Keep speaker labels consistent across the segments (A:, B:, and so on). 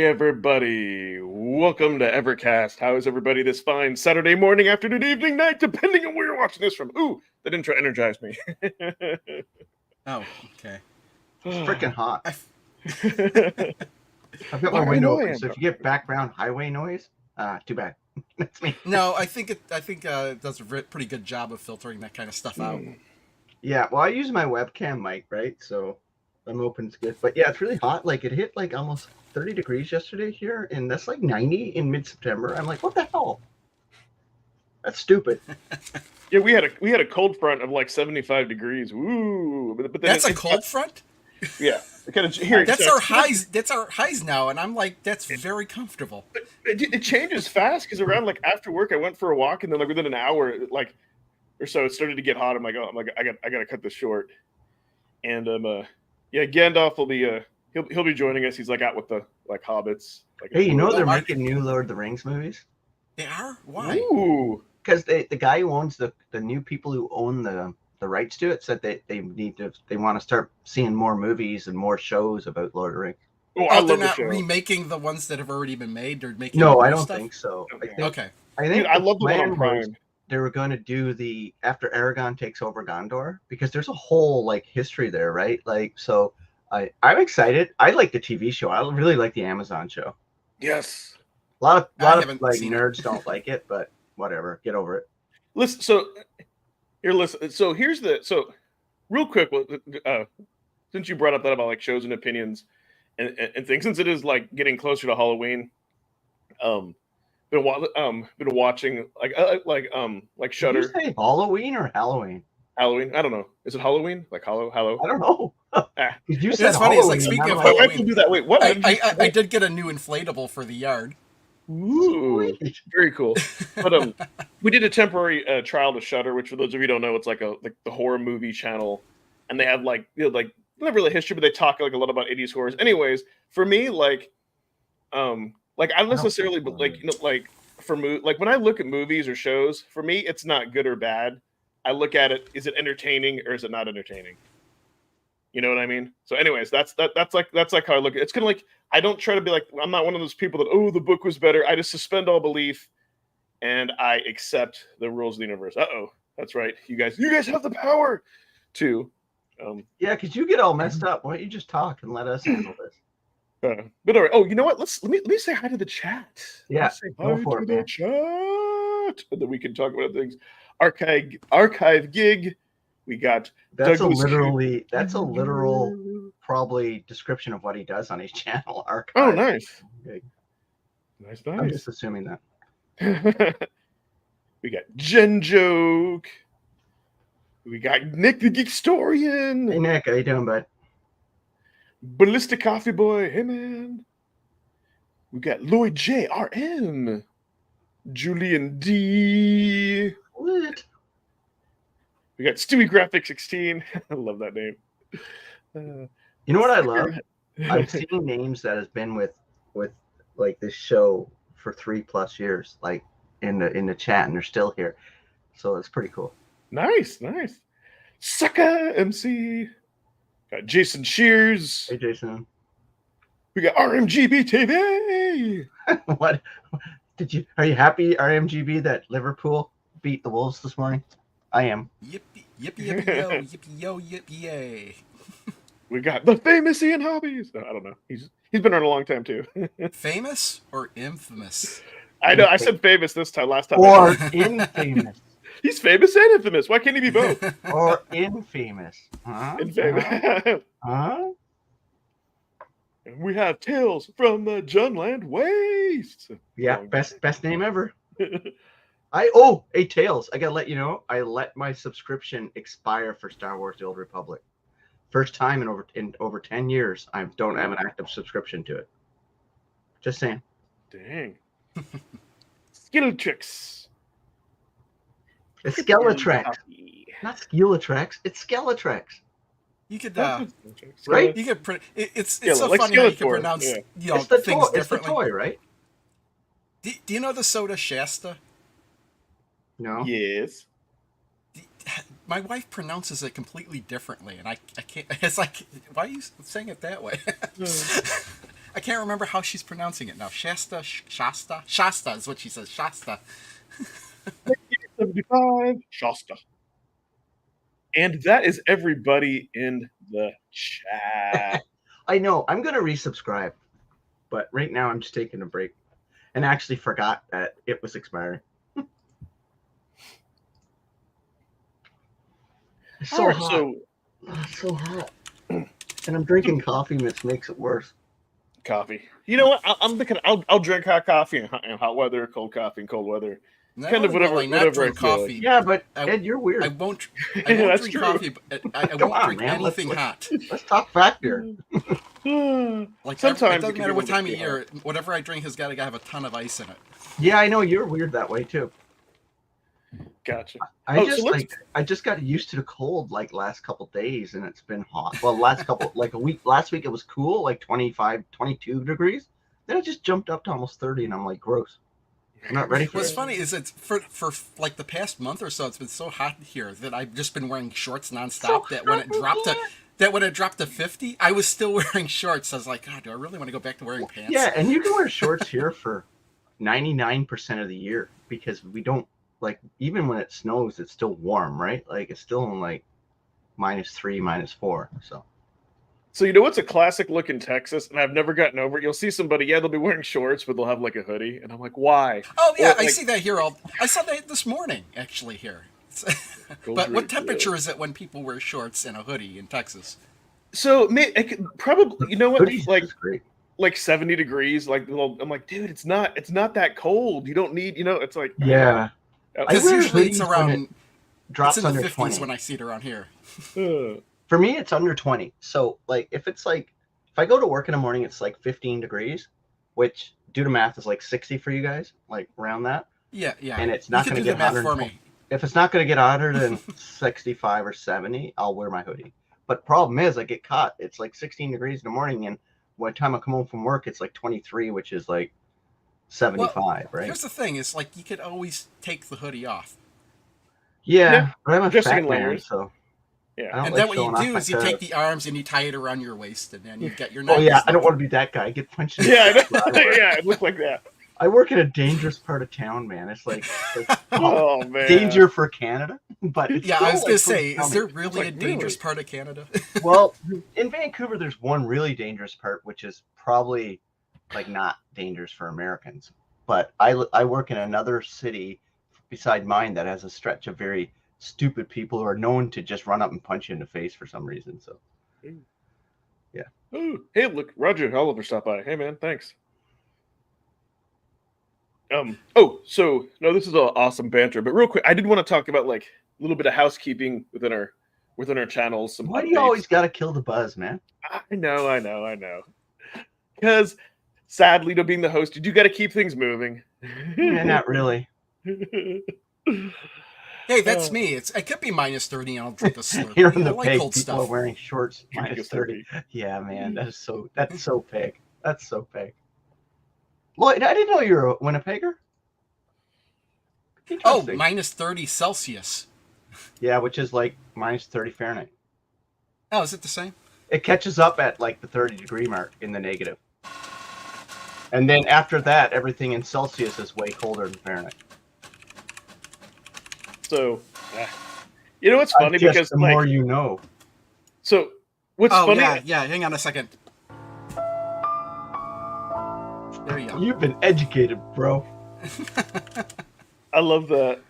A: Hey everybody, welcome to Evercast. How is everybody this fine Saturday morning, afternoon, evening, night, depending on where you're watching this from? Ooh, that intro energized me.
B: Oh, okay.
C: It's freaking hot.
B: I
C: I've got my
A: Why I
C: window
A: know I
C: open,
A: am.
C: so if you get background highway noise, too bad. That's me.
B: no, I think it does a pretty good job of filtering that kind of stuff out.
C: Yeah, well, I use my webcam mic, right? So I'm open, it's good. But yeah, it's really hot. Like it hit like almost 30 degrees yesterday here, and that's like 90 in mid-September. I'm like, what the hell? That's stupid.
A: Yeah, we had a cold front of like 75 degrees. Woo! But then
B: That's a cold front.
A: yeah, kind of here.
B: That's
A: So
B: our highs. That's our highs now, and I'm like, that's very comfortable.
A: it changes fast because around like after work, I went for a walk, and then like within an hour, like or so, it started to get hot. I'm like, I gotta cut this short. And yeah, Gandalf will be he'll be joining us. He's like out with the like hobbits. Like
C: Hey, you know
B: Oh,
C: they're
B: I-
C: making new Lord of the Rings movies?
B: They are. Why?
A: Ooh,
C: Because the guy who owns the new people who own the rights to it said they want to start seeing more movies and more shows about Lord of the Rings.
A: oh, I
B: Oh, they're
A: love the
B: not
A: show.
B: remaking the ones that have already been made. They're making
C: No,
B: new
C: I don't
B: stuff?
C: think so.
B: Okay.
C: I
A: Dude,
C: think
A: I
C: the
A: love the one on
C: plan was
A: Prime.
C: they were going to do the after Aragon takes over Gondor because there's a whole like history there, right? Like, so I'm excited. I like the TV show. I really like the Amazon show.
A: Yes.
C: A
B: I
C: lot of
B: haven't
C: like
B: seen it.
C: nerds don't like it, but whatever. Get over it.
A: Listen. So here, listen. So here's the real quick. Since you brought up that about like shows and opinions and things, since it is like getting closer to Halloween, um, been watching like
C: Did you
A: Shudder.
C: say Halloween or Halloween?
A: Halloween. I don't know. Is it Halloween? Like Hallow?
C: I don't know.
A: Ah.
C: Because you said
B: It's funny. It's like
C: Halloween, and
B: speaking
C: I'm
B: of
C: like,
A: Oh, I have to
B: Halloween,
A: do that. Wait, what?
B: I did get a new inflatable for the yard.
A: Ooh,
C: sweet.
A: very cool. But we did a temporary trial to Shudder, which for those of you who don't know, it's like the horror movie channel, and they have like not really history, but they talk like a lot about 80s horrors. Anyways, for me, like I don't
C: I don't
A: necessarily,
C: think
A: but
C: so.
A: like like like when I look at movies or shows, for me, it's not good or bad. I look at it: is it entertaining or is it not entertaining? You know what I mean? So, anyways, that's like how I look at it. It's kind of like I don't try to be like I'm not one of those people that the book was better. I just suspend all belief and I accept the rules of the universe. That's right. You guys have the power to. Um,
C: Yeah, because you get all messed up. Why don't you just talk and let us handle this?
A: but all right. Oh, you know what? Let me say hi to the chat. Let me
C: Yeah,
A: say
C: go
A: hi
C: for
A: to
C: it,
A: the
C: man.
A: chat, and then we can talk about things. Archive gig. We got
C: That's a
A: Douglas.
C: literal probably description of what he does on his channel archive.
A: Oh, nice,
C: Okay.
A: nice,
C: I'm
A: nice.
C: just assuming that.
A: We got Jen Joke. We got Nick the Geekstorian.
C: Hey Nick, how you doing, bud?
A: Ballistic Coffee Boy. Hey, man. We got Lloyd J. RM. Julian D.
C: What?
A: We got Stewie Graphic 16. I love that name.
C: You know what I love? I'm seeing names that has been with like this show for 3+ years, like in the chat, and they're still here. So it's pretty cool.
A: Nice. Sucker MC. Got Jason Shears.
C: Hey Jason.
A: We got RMGB TV.
C: What are you happy, RMGB, that Liverpool beat the Wolves this morning? I am.
B: Yippee, yippee yo, yippee yay.
A: We got the famous Ian Hobbies. No, I don't know. He's been around a long time too.
B: Famous or infamous?
A: I know. I said famous this time. Last time.
C: Or infamous.
A: He's famous and infamous. Why can't he be both?
C: Or infamous. Huh?
A: Infamous.
C: Huh?
A: And we have Tales from the Junland Waste.
C: Yeah,
A: Long
C: best name ever.
A: time.
C: Hey Tails, I gotta let you know, I let my subscription expire for Star Wars: The Old Republic. First time in over 10 years, I don't have an active subscription to it. Just saying.
A: Dang. Skill tricks.
C: It's Skeletrex, not Skeletrex. It's Skeletrex.
B: You could,
C: Right?
B: you could. It's
A: Skillet,
B: so
A: like
B: funny how you can
A: Skeletor,
B: pronounce
A: yeah.
C: It's the
B: things
C: toy. It's the
B: differently.
C: toy, right?
B: Do you know the soda Shasta?
C: No.
A: Yes.
B: My wife pronounces it completely differently, and I can't. It's like, why are you saying it that way? I can't remember how she's pronouncing it now. Shasta is what she says. Shasta.
A: 75 Shasta. And that is everybody in the chat.
C: I know. I'm gonna resubscribe, but right now I'm just taking a break, and actually forgot that it was expiring. It's so
A: Alright,
C: hot.
A: so
C: It's so hot. And I'm drinking coffee, which makes it worse.
A: coffee. You know what? I'm thinking I'll drink hot coffee in hot weather, cold coffee in cold weather.
B: Not
A: Kind of
B: only will
A: whatever-
B: I not
A: whatever
B: drink
A: I feel like.
B: coffee.
C: Yeah, but
B: I-
C: Ed, you're weird.
B: I won't
A: That's
B: drink
A: true.
B: coffee. But I
C: Come
B: won't
C: on,
B: drink
C: man.
B: anything hot.
C: Let's talk fact here.
B: Like
A: Sometimes
B: it
A: it
B: doesn't
A: can
B: matter
A: be
B: what
A: a
B: time of
A: little too
B: year. Whatever I drink has got to have a ton of ice in it.
C: Yeah, I know you're weird that way too.
A: Gotcha.
C: I
A: so let's-
C: I just got used to the cold like last couple days, and it's been hot. Well, last couple like a week. Last week it was cool, like 25, 22 degrees. Then it just jumped up to almost 30, and I'm like, gross. I'm not ready for
B: What's
C: it.
B: funny is it's for like the past month or so, it's been so hot here that I've just been wearing shorts nonstop. That when it dropped to 50, I was still wearing shorts. I was like, God, do I really want to go back to wearing pants?
C: Yeah, and you can wear shorts here for 99% of the year because we don't like even when it snows, it's still warm, right? Like it's still in like -3, -4.
A: So you know what's a classic look in Texas, and I've never gotten over it. You'll see somebody, they'll be wearing shorts, but they'll have like a hoodie, and I'm like, why?
B: Oh yeah,
A: Or,
B: I
A: like-
B: see that here. I saw that this morning actually here. But what temperature is it when people wear shorts and a hoodie in Texas?
A: So I could probably, you know what,
C: Hoodies
A: like
C: is great.
A: 70 degrees. Like I'm like, dude, it's not that cold. You don't need, it's like
C: Yeah, I
B: Because
C: wear
B: usually it's
C: hoodies when
B: around
C: it drops
B: it's in the
C: under
B: 50s
C: 20.
B: when I see it around here.
C: For me, it's under 20. So like if I go to work in the morning, it's like 15 degrees, which due to math is like 60 for you guys, like around that.
B: Yeah.
C: And it's not
B: you
C: going
B: can
C: to
B: do
C: get
B: the math
C: hotter.
B: for me.
C: If it's not going to get hotter than 65 or 70, I'll wear my hoodie. But problem is, I get caught. It's like 16 degrees in the morning, and by the time I come home from work, it's like 23, which is like 75, right?
B: Here's the thing: is like you could always take the hoodie off,
C: Yeah, but I'm a
A: dressing
C: fat
A: in
C: man,
A: layers.
C: so
A: Yeah.
C: I don't
B: and
C: like
B: then what
C: showing
B: you
C: off
B: do
C: my
B: is you take
C: curves.
B: the arms and you tie it around your waist, and then you get your.
C: Oh yeah,
B: 90s
C: I don't
B: look.
C: want to be that guy. I get punched. In the
A: Yeah,
C: face.
A: yeah, it looked like that.
C: I work in a dangerous part of town, man. It's like
A: Oh man,
C: danger for Canada, but it's
B: Yeah,
C: still,
B: I was
C: like,
B: gonna say,
C: pretty
B: is there
C: common.
B: really
A: like,
B: a dangerous
A: really?
B: part of Canada?
C: Well, in Vancouver, there's one really dangerous part, which is probably like not dangerous for Americans. But I work in another city beside mine that has a stretch of very stupid people who are known to just run up and punch you in the face for some reason. So
A: Ooh, hey, look, Roger Oliver stopped by. Hey, man, thanks. Oh, so no, this is awesome banter, but real quick, I did want to talk about like a little bit of housekeeping within our channels. Some
C: why do you
A: updates.
C: always got to kill the buzz, man?
A: I know. Because sadly, to being the host, you do got to keep things moving.
C: Yeah, not really.
B: Hey, that's me. It could be -30, and I'll drink a Slurpee.
C: Here in
B: I
C: the
B: like
C: pig,
B: cold
C: people are
B: stuff.
C: wearing shorts -30. Yeah, man, that's so pig. That's so pig. Lloyd, I didn't know you were a Winnipegger.
B: Oh,
C: Interesting.
B: -30 Celsius.
C: Yeah, which is like -30 Fahrenheit.
B: Oh, is it the same?
C: It catches up at like the 30-degree mark in the negative. And then after that, everything in Celsius is way colder than Fahrenheit.
A: So, you know what's funny
C: Just
A: because
C: the
A: like,
C: more you know.
A: so what's
B: Oh,
A: funny?
B: yeah. Hang on a second. There you go.
C: You've been educated, bro.
A: I love that.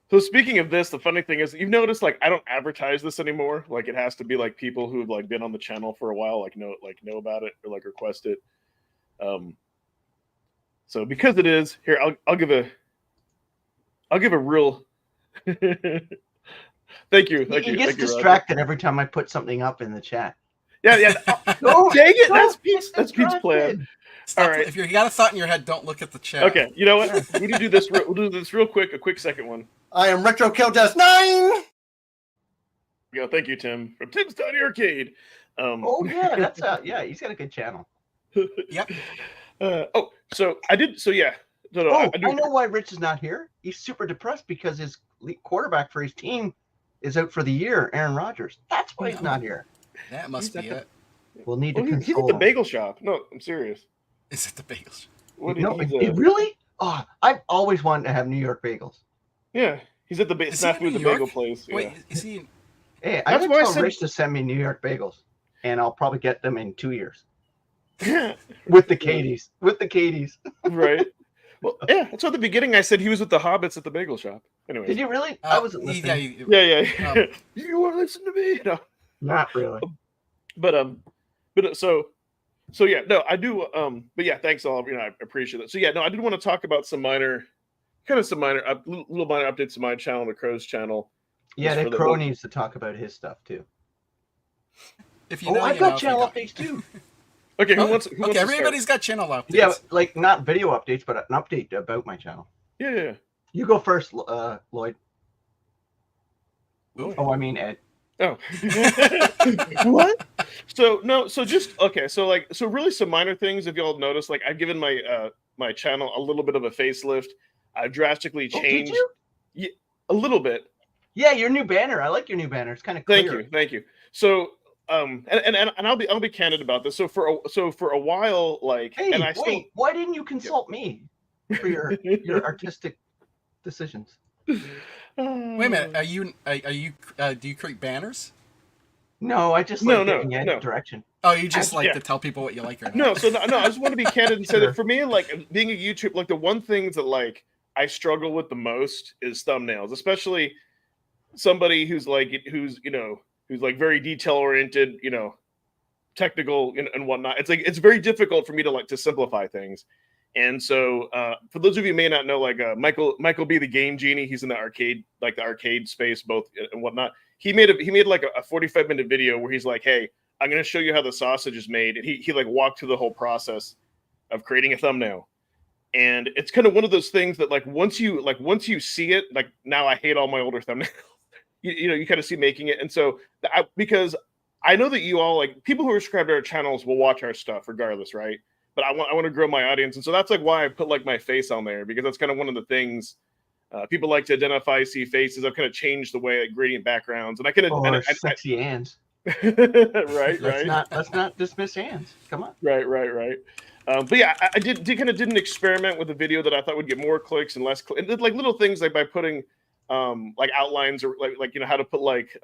A: So speaking of this, the funny thing is, you've noticed like I don't advertise this anymore. Like it has to be like people who've like been on the channel for a while, like know about it or like request it. So because it is here, I'll give a real. Thank you.
C: He
A: Thank
C: gets
A: you, Roger.
C: distracted every time I put something up in the chat.
A: Yeah.
C: Don't-
A: Dang it!
C: don't
A: That's
C: get
A: Pete's. That's Pete's plan.
C: distracted.
B: Stop.
A: All right.
B: If you got a thought in your head, don't look at the chat.
A: Okay, you know what? We need to do this. We'll do this real quick. A quick second one.
D: I am Retro Kill Death 9!
A: Yeah, thank you, Tim, from Tim's Tiny Arcade.
C: Oh yeah, yeah. He's got a good channel.
B: Yep.
A: So I did. So yeah. No,
C: Oh,
A: I do.
C: I know why Rich is not here. He's super depressed because his quarterback for his team is out for the year, Aaron Rodgers. That's why he's not here.
B: That must be it.
C: We'll need to
A: He's at
C: console
A: the
C: him.
A: bagel shop. No, I'm serious.
B: Is it the bagels?
A: What?
C: No,
A: He's
C: really? Oh, I've always wanted to have New York bagels.
A: yeah. He's at the
B: Is he in
A: snafu
B: New
A: the
B: York?
A: bagel place. Yeah.
B: Wait, is he?
C: Hey, I
A: That's
C: gotta
A: why I
C: tell
A: said-
C: Rich to send me New York bagels, and I'll probably get them in 2 years
A: right.
C: with the Katies. With the Katies.
A: Well, yeah. So at the beginning, I said he was with the hobbits at the bagel shop. Anyway.
C: Did you really? I wasn't
B: Yeah,
C: listening.
A: Yeah. You want to listen to me? No.
C: Not really.
A: But so yeah. No, I do. But yeah. Thanks all. I appreciate it. So yeah. No, I did want to talk about little minor updates to my channel, the Crow's channel.
C: Yeah,
A: Just for
C: that
A: the
C: Crow
A: whole-
C: needs to talk about his stuff too.
B: If you know,
C: I've
B: you
C: got
B: know. If you
C: channel
B: don't-
C: updates too.
A: Okay. Who
B: Oh,
A: wants? Who wants
B: okay,
A: to start?
B: everybody's got channel updates.
C: Yeah, like not video updates, but an update about my channel.
A: Yeah.
C: You go first, Lloyd.
A: Ooh.
C: Oh, I mean Ed.
A: Oh. What? So just okay. So really some minor things. If y'all notice, like I've given my my channel a little bit of a facelift. I've drastically
C: Oh, did
A: changed
C: you?
A: a little bit.
C: Yeah, your new banner. I like your new banner. It's kind of clear.
A: Thank you. So and I'll be candid about this. So for a while, like,
C: Hey,
A: and I
C: wait. Why didn't you consult me for your artistic decisions?
A: still.
B: Wait a minute. Are you? Do you create banners?
C: No, I just
A: No,
C: like
A: no,
C: giving Ed
A: no.
C: direction.
B: Oh, you just like
A: yeah.
B: to tell people what you like or not?
A: No, so no, I just want to be candid and say
C: Sure.
A: that for me, like being a YouTube, like the one thing that like I struggle with the most is thumbnails, especially somebody who's like very detail oriented, technical and whatnot. It's like it's very difficult for me to simplify things. And so for those of you who may not know, like Michael B, the Game Genie, he's in the arcade space, both and whatnot. He made like a 45-minute video where he's like, hey, I'm going to show you how the sausage is made. And he like walked through the whole process of creating a thumbnail. And it's kind of one of those things that like once you see it, like now I hate all my older thumbnails. you kind of see making it. And so because I know that you all, like, people who are subscribed to our channels will watch our stuff regardless, right? But I want to grow my audience. And so that's like why I put like my face on there, because that's kind of one of the things people like to identify, see faces. I've kind of changed the way, like, gradient backgrounds, and I can
C: Or sexy Anns.
A: right.
C: Let's not dismiss Anns. Come on.
A: Right. But yeah, I did an experiment with a video that I thought would get more clicks and less clicks. Like little things, like by putting like outlines or like how to put like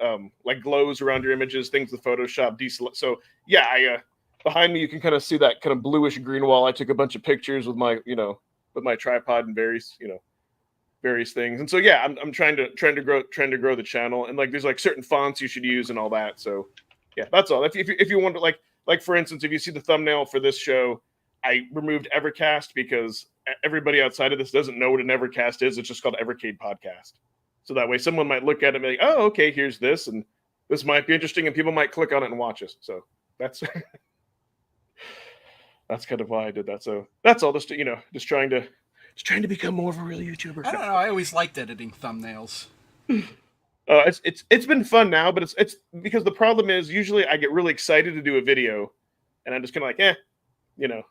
A: glows around your images, things with Photoshop. So yeah, behind me you can kind of see that kind of bluish green wall. I took a bunch of pictures with my tripod and various things. And so yeah, I'm trying to grow the channel, and like there's like certain fonts you should use and all that. So yeah, that's all. If you want to like for instance, if you see the thumbnail for this show, I removed Evercast because everybody outside of this doesn't know what an Evercast is. It's just called Evercade Podcast. So that way someone might look at it and be like, oh, okay, here's this, and this might be interesting, and people might click on it and watch us. So that's that's kind of why I did that. So that's all. Just trying to become more of a real YouTuber.
B: I don't know. I always liked editing thumbnails.
A: It's been fun now, but it's because the problem is usually I get really excited to do a video, and I'm just kind of like,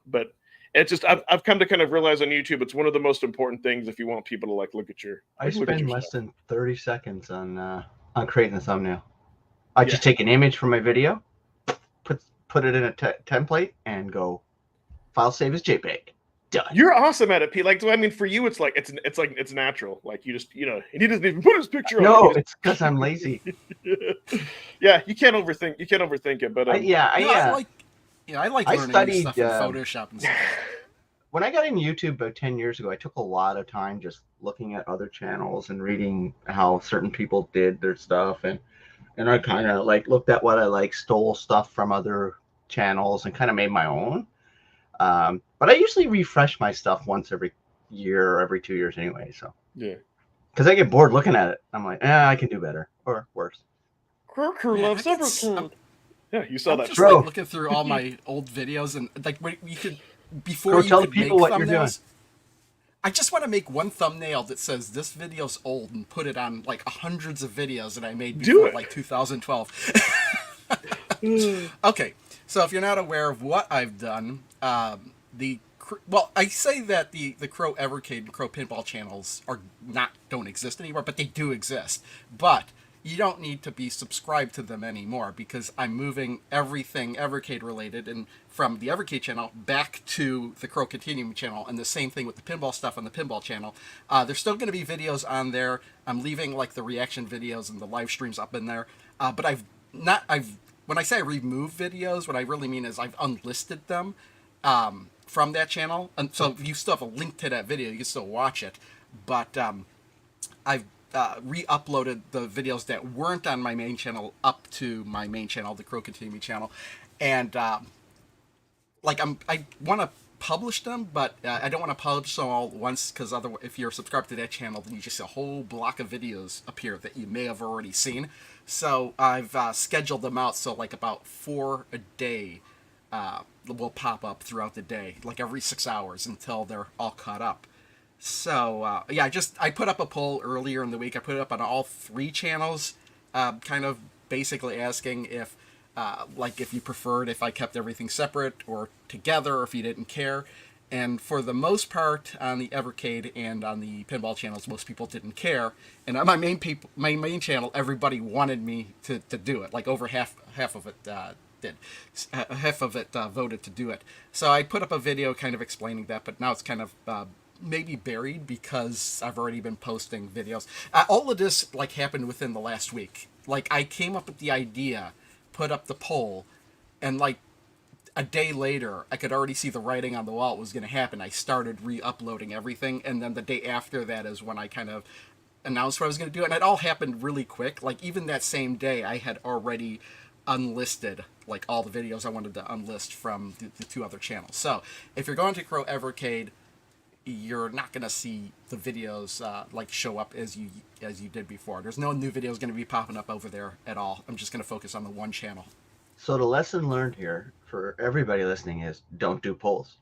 A: but it's just I've come to kind of realize on YouTube it's one of the most important things if you want people to like look at your.
C: I
A: look at
C: spend
A: your
C: less
A: stuff.
C: than 30 seconds on creating a thumbnail. I just take an image from my video, put it in a template, and go file save as JPEG. Done.
A: You're awesome at it, Pete. Like, so, I mean, for you, it's natural. Like you just, and he doesn't even put his picture on.
C: No, it's because I'm lazy.
A: Yeah, you can't overthink it, but
B: I like
C: I
B: learning
C: studied,
B: stuff in Photoshop and stuff.
C: When I got into YouTube about 10 years ago, I took a lot of time just looking at other channels and reading how certain people did their stuff, and I kind of like looked at what I stole stuff from other channels and kind of made my own. But I usually refresh my stuff once every year or every 2 years anyway. So
A: yeah,
C: because I get bored looking at it, I'm like, I can do better or worse.
A: Croker loves Evercade. Yeah, you saw
B: I'm
A: that.
B: just
C: Bro.
B: like looking through all my old videos, and like you could before
C: Bro,
B: you
C: tell
B: could
C: people
B: make
C: what you're doing.
B: thumbnails. I just want to make one thumbnail that says this video's old and put it on like hundreds of videos that I made
A: Do
B: before
A: it.
B: like 2012. Okay, so if you're not aware of what I've done, I say that the Crow Evercade and Crow Pinball channels don't exist anymore, but they do exist. But you don't need to be subscribed to them anymore because I'm moving everything Evercade related and from the Evercade channel back to the Crow Continuum channel, and the same thing with the pinball stuff on the pinball channel. There's still going to be videos on there. I'm leaving like the reaction videos and the live streams up in there, but I've when I say I remove videos, what I really mean is I've unlisted them from that channel, and so you still have a link to that video. You can still watch it, but I've re-uploaded the videos that weren't on my main channel up to my main channel, the Crow Continuum channel, and I want to publish them, but I don't want to publish them all at once because otherwise, if you're subscribed to that channel, then you just see a whole block of videos appear that you may have already seen. So I've scheduled them out so like about 4 a day will pop up throughout the day, like every 6 hours until they're all caught up. So yeah, I put up a poll earlier in the week. I put it up on all 3 channels, kind of basically asking if if you preferred if I kept everything separate or together, or if you didn't care. And for the most part, on the Evercade and on the pinball channels, most people didn't care. And on my main channel, everybody wanted me to do it. Like over half of it did. Half of it voted to do it. So I put up a video kind of explaining that, but now it's kind of maybe buried because I've already been posting videos. All of this happened within the last week. I came up with the idea, put up the poll, and a day later, I could already see the writing on the wall. It was going to happen. I started re-uploading everything, and then the day after that is when I kind of announced what I was going to do, and it all happened really quick. Even that same day, I had already unlisted all the videos I wanted to unlist from the 2 other channels. So if you're going to Crow Evercade, you're not going to see the videos show up as you did before. There's no new videos going to be popping up over there at all. I'm just going to focus on the 1 channel.
C: So the lesson learned here for everybody listening is don't do polls.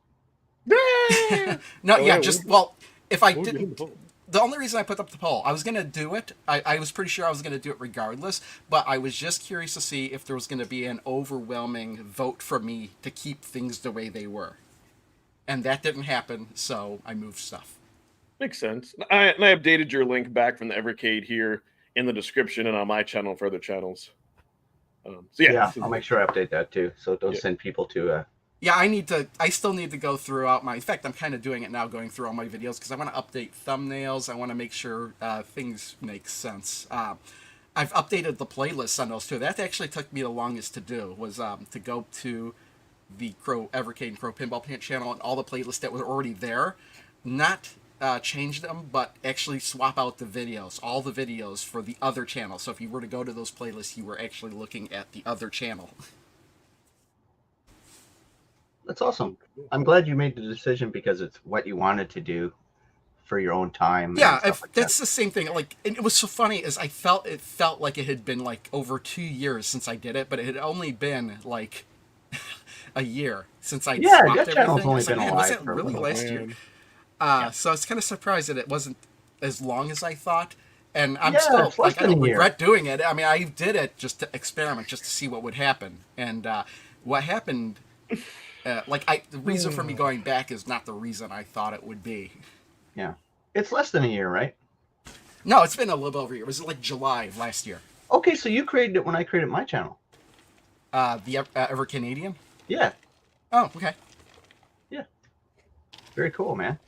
B: No,
A: Oh,
B: yeah,
A: yeah,
B: if I didn't, the only reason I put up the poll, I was going to do it. I was pretty sure I was going to do it regardless, but I was just curious to see if there was going to be an overwhelming vote for me to keep things the way they were. And that didn't happen, so I moved stuff.
A: Makes sense. I updated your link back from the Evercade here in the description and on my channel for other channels. So yeah,
C: I'll make sure I update that too, so don't send people to.
B: Yeah, I still need to go throughout in fact, I'm kind of doing it now, going through all my videos, because I want to update thumbnails. I want to make sure things make sense. I've updated the playlists on those too. That actually took me the longest to do, was to go to the Crow Evercade and Crow Pinball channel and all the playlists that were already there, not change them, but actually swap out the videos, all the videos for the other channel. So if you were to go to those playlists, you were actually looking at the other channel.
C: That's awesome. I'm glad you made the decision because it's what you wanted to do for your own time.
B: Yeah, that's the same thing. And it was so funny is it felt like it had been over 2 years since I did it, but it had only been a year since I swapped
C: that channel's
B: everything.
C: only been
B: Was
C: alive
B: it
C: for a
B: really
C: little
B: last year? So I was kind of surprised that it wasn't as long as I thought. And I'm still I don't regret doing it. I mean, I did it just to experiment, just to see what would happen. And what happened, the reason for me going back is not the reason I thought it would be.
C: Yeah, it's less than a year, right?
B: No, it's been a little over a year. It was July of last year.
C: Okay, so you created it when I created my channel.
B: The Ever Canadian?
C: Yeah.
B: Oh, okay.
C: Yeah. Very cool, man.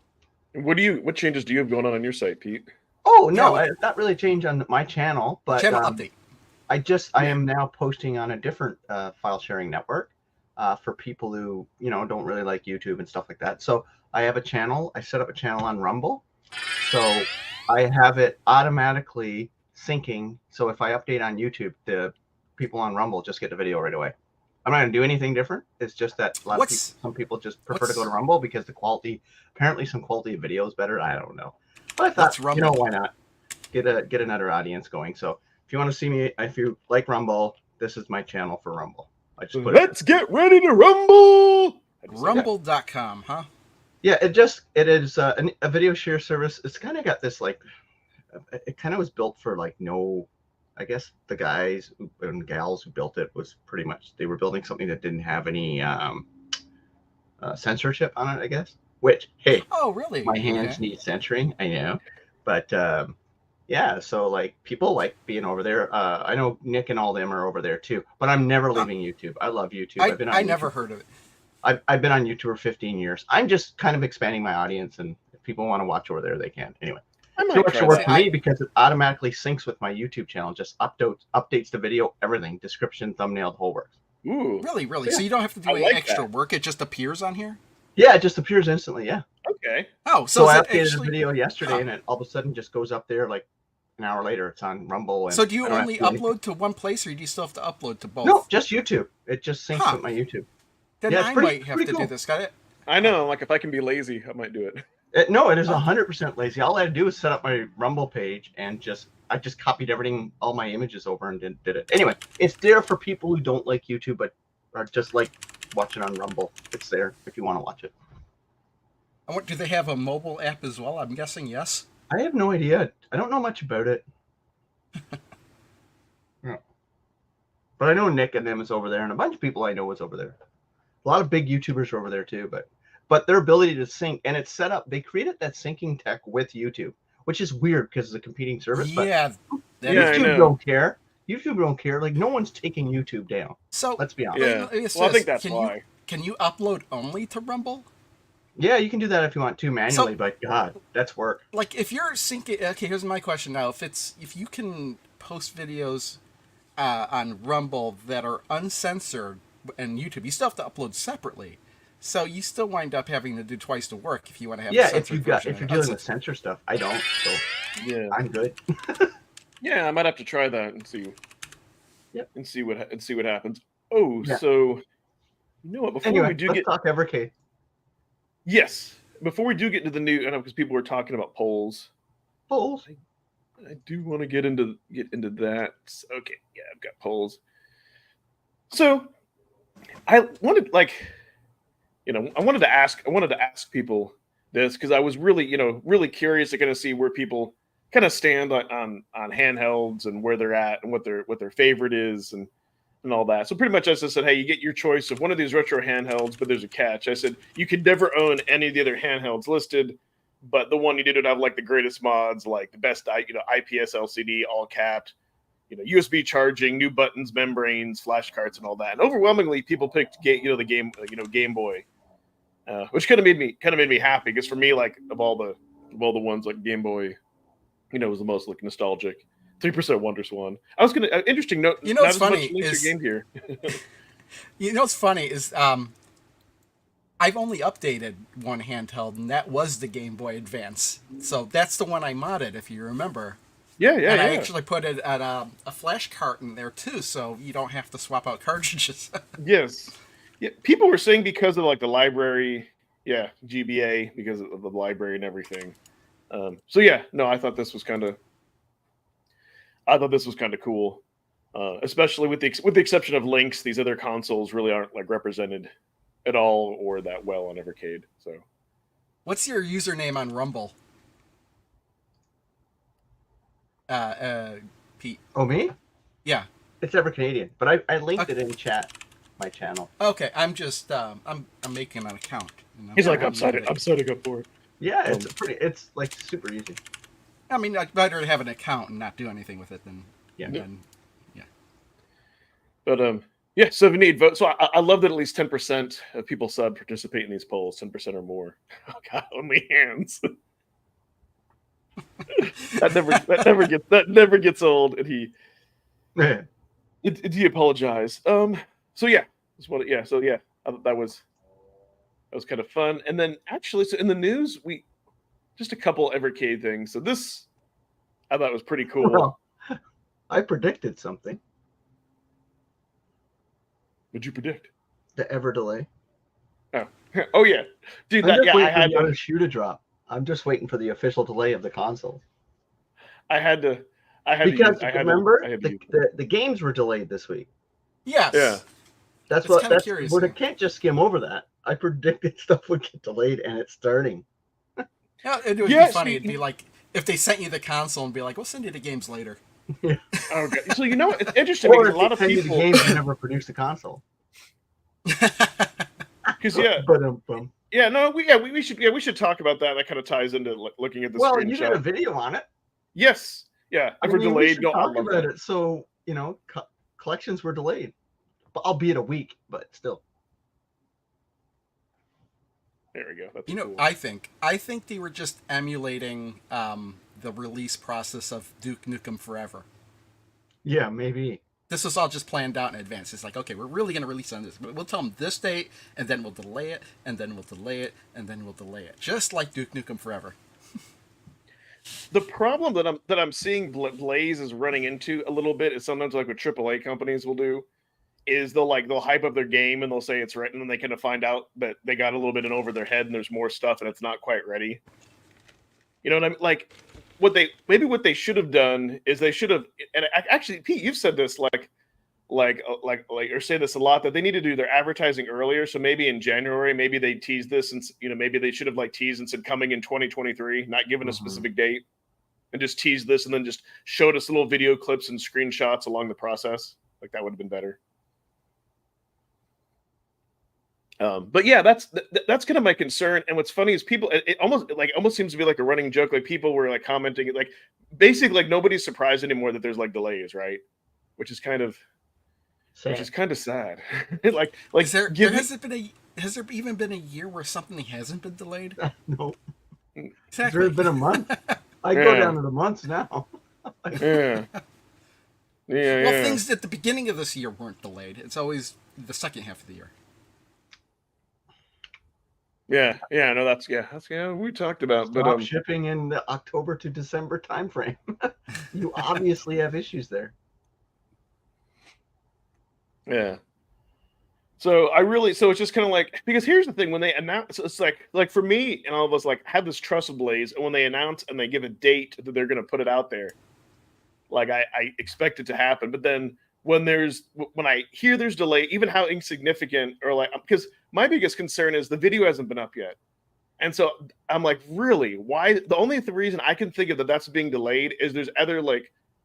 A: What changes do you have going on your site, Pete?
C: Oh no, not really change on my channel, but
B: channel update.
C: I am now posting on a different file sharing network for people who don't really like YouTube and stuff like that. So I have a channel. I set up a channel on Rumble, so I have it automatically syncing. So if I update on YouTube, the people on Rumble just get the video right away. I'm not going to do anything different. It's just that some people just prefer to go to Rumble because apparently some quality of video is better. I don't know. But I thought, why not get another audience going? So if you want to see me, if you like Rumble, this is my channel for Rumble.
A: Let's get ready to rumble.
B: Rumble.com, huh?
C: Yeah, it is a video share service. It's kind of got this it kind of was built for I guess the guys and gals who built it was pretty much, they were building something that didn't have any censorship on it, I guess. Which, hey,
B: oh really?
C: My hands need censoring, I know, but Yeah, so like people like being over there. I know Nick and all them are over there too, but I'm never leaving YouTube. I love YouTube. I've been on
B: I
C: YouTube.
B: never heard of it.
C: I've been on YouTube for 15 years. I'm just kind of expanding my audience, and if people want to watch over there, they can. Anyway,
A: I
C: too
A: might
C: much
A: try
C: work
A: that.
C: for me because it automatically syncs with my YouTube channel. Just updates the video, everything, description, thumbnail, the whole works.
A: Ooh.
B: Really, really.
C: Yeah.
B: So you don't have to do
A: I
B: any
A: like
B: extra
A: that.
B: work. It just appears on here.
C: Yeah, it just appears instantly. Yeah.
A: Okay.
B: Oh,
C: So
B: is
C: I
B: it
C: updated
B: actually?
C: a video yesterday,
B: Huh.
C: and it all of a sudden just goes up there like an hour later. It's on Rumble. And
B: So do you
C: I don't have
B: only
C: to do anything.
B: upload to one place, or do you still have to upload to both?
C: No, just YouTube. It just syncs
B: Huh.
C: with my YouTube.
B: Then
C: Yeah, it's
B: I
C: pretty-
B: might have
C: pretty
B: to
C: cool.
B: do this. Got it?
A: I know. Like if I can be lazy, I might do it.
C: No, it is
B: Okay.
C: 100% lazy. All I had to do was set up my Rumble page and I just copied everything, all my images over and did it. Anyway, it's there for people who don't like YouTube but are just like watching on Rumble. It's there if you want to watch it.
B: Do they have a mobile app as well? I'm guessing yes.
C: I have no idea. I don't know much about it. Yeah. But I know Nick and them is over there, and a bunch of people I know is over there. A lot of big YouTubers are over there too, but their ability to sync, and it's set up. They created that syncing tech with YouTube, which is weird because it's a competing service.
B: Yeah.
C: But
A: Yeah, I
C: YouTube
A: know.
C: don't care. YouTube don't care. Like no one's taking YouTube down.
B: So
C: Let's be honest.
A: Yeah.
B: let me
A: Well, I
B: ask
A: think that's
B: this.
A: why.
B: Can you upload only to Rumble?
C: Yeah, you can do that if you want to manually, but God, that's work.
B: Like if you're syncing, okay, here's my question now. If you can post videos on Rumble that are uncensored and YouTube, you still have to upload separately. So you still wind up having to do twice the work if you want to have.
C: Yeah,
B: a
C: if
B: censored
C: you're
B: version
C: dealing
B: and
C: with censor stuff, I don't. So
A: Yeah.
C: I'm good.
A: Yeah, I might have to try that and see.
C: Yep.
A: And see what happens. Oh,
C: Yeah.
A: so you know what? Before
C: Anyway,
A: we do
C: let's
A: get
C: talk Evercade.
A: yes, before we do get into the new, I know because people were talking about polls.
C: Polls.
A: I do want to get into that. Okay, yeah, I've got polls. So I wanted I wanted to ask people this because I was really curious to kind of see where people kind of stand on handhelds and where they're at and what their favorite is and all that. So pretty much I just said, hey, you get your choice of one of these retro handhelds, but there's a catch. I said you could never own any of the other handhelds listed, but the one you did would have like the greatest mods, like the best IPS LCD, all capped, USB charging, new buttons, membranes, flash cards, and all that. And overwhelmingly, people picked the Game Boy, which kind of made me happy because for me, like of all the ones, like Game Boy, was the most like nostalgic. 3% WonderSwan. I was gonna interesting note.
B: You know what's
A: not as
B: funny
A: much linked to
B: is-
A: game here.
B: You know what's funny is I've only updated one handheld, and that was the Game Boy Advance. So that's the one I modded, if you remember.
A: Yeah,
B: and
A: yeah.
B: I actually put it at a flash cart in there too, so you don't have to swap out cartridges.
A: Yes. Yeah. People were saying because of like the library, yeah, GBA because of the library and everything. So yeah, no, I thought this was kind of cool, especially with the exception of Lynx. These other consoles really aren't like represented at all or that well on Evercade. So,
B: What's your username on Rumble? Pete.
C: Oh, me?
B: Yeah.
C: It's Ever Canadian, but I linked
B: Okay.
C: it in chat. My channel.
B: Okay, I'm just I'm making an account.
A: he's like,
B: I'm
A: I'm signing up for it.
C: Yeah, it's like super easy.
B: I mean, I'd better have an account and not do anything with it than
C: Yeah.
A: But yeah. So if you need votes, so I love that at least 10% of people participate in these polls, 10% or more. Oh God, only hands. that never gets old. And he apologized. So yeah, I thought that was kind of fun. And then actually, so in the news, we just a couple Evercade things. So this I thought was pretty cool.
C: Well, I predicted something.
A: What'd you predict?
C: The Ever delay.
A: Oh yeah, dude.
C: I'm just
A: I
C: waiting for
A: had
C: the other shoe to drop. I'm just waiting for the official delay of the console. Because remember, the games were delayed this week.
B: Yes.
A: Yeah.
C: That's
B: It's
C: what.
B: kinda
C: That's
B: curious,
C: but
B: yeah.
C: I can't just skim over that. I predicted stuff would get delayed, and it's starting.
B: Yeah, it would
A: Yeah,
B: be funny.
A: see-
B: It'd be like if they sent you the console and be like, "We'll send you the games later."
A: Oh, God. So it's interesting
C: Or
A: because
C: if
A: a lot of
C: they send you
A: people.
C: the games and never produce the console.
A: Because yeah,
C: But
A: yeah, no, we should talk about that. That kind of ties into looking at the
C: well,
A: screenshot.
C: you did a video on it.
A: Yes, Yeah,
C: I
A: if we're
C: mean, we
A: delayed,
C: should
A: no, I
C: talk
A: love
C: about
A: that.
C: it. So, collections were delayed, but albeit a week, but still.
A: There we go. That's
B: You know,
A: cool.
B: I think they were just emulating the release process of Duke Nukem Forever.
C: Yeah, maybe.
B: This was all just planned out in advance. It's like, okay, we're really going to release on this. We'll tell them this date, and then we'll delay it, and then we'll delay it, and then we'll delay it. Just like Duke Nukem Forever.
A: The problem that I'm seeing Blaze is running into a little bit is sometimes like what AAA companies will do is they'll hype up their game and they'll say it's right, and then they kind of find out that they got a little bit in over their head and there's more stuff and it's not quite ready. You know what I mean? Like what they should have done is they should have, and actually, Pete, you've said this or say this a lot, that they need to do their advertising earlier. So maybe in January, maybe they tease this, and maybe they should have teased and said coming in 2023, not given a specific date, and just tease this and then just showed us little video clips and screenshots along the process. Like that would have been better. But yeah, that's kind of my concern. And what's funny is people, it almost seems to be like a running joke. Like people were commenting, basically nobody's surprised anymore that there's delays, right? Which is kind of sad.
B: Has there even been a year where something hasn't been delayed?
C: No.
B: Exactly.
C: There's been a month. I go down to the months now.
A: Yeah.
B: Well, things at the beginning of this year weren't delayed. It's always the second half of the year.
A: No, that's we talked about.
C: Stop shipping in the October to December timeframe. You obviously have issues there.
A: Yeah. So it's just kind of because here's the thing, when they announce, it's like for me and all of us have this trust of Blaze, and when they announce and they give a date that they're going to put it out there, I expect it to happen. But then when I hear there's delay, even how insignificant, or because my biggest concern is the video hasn't been up yet. And so I'm like, really? Why? The only reason I can think of that's being delayed is there's other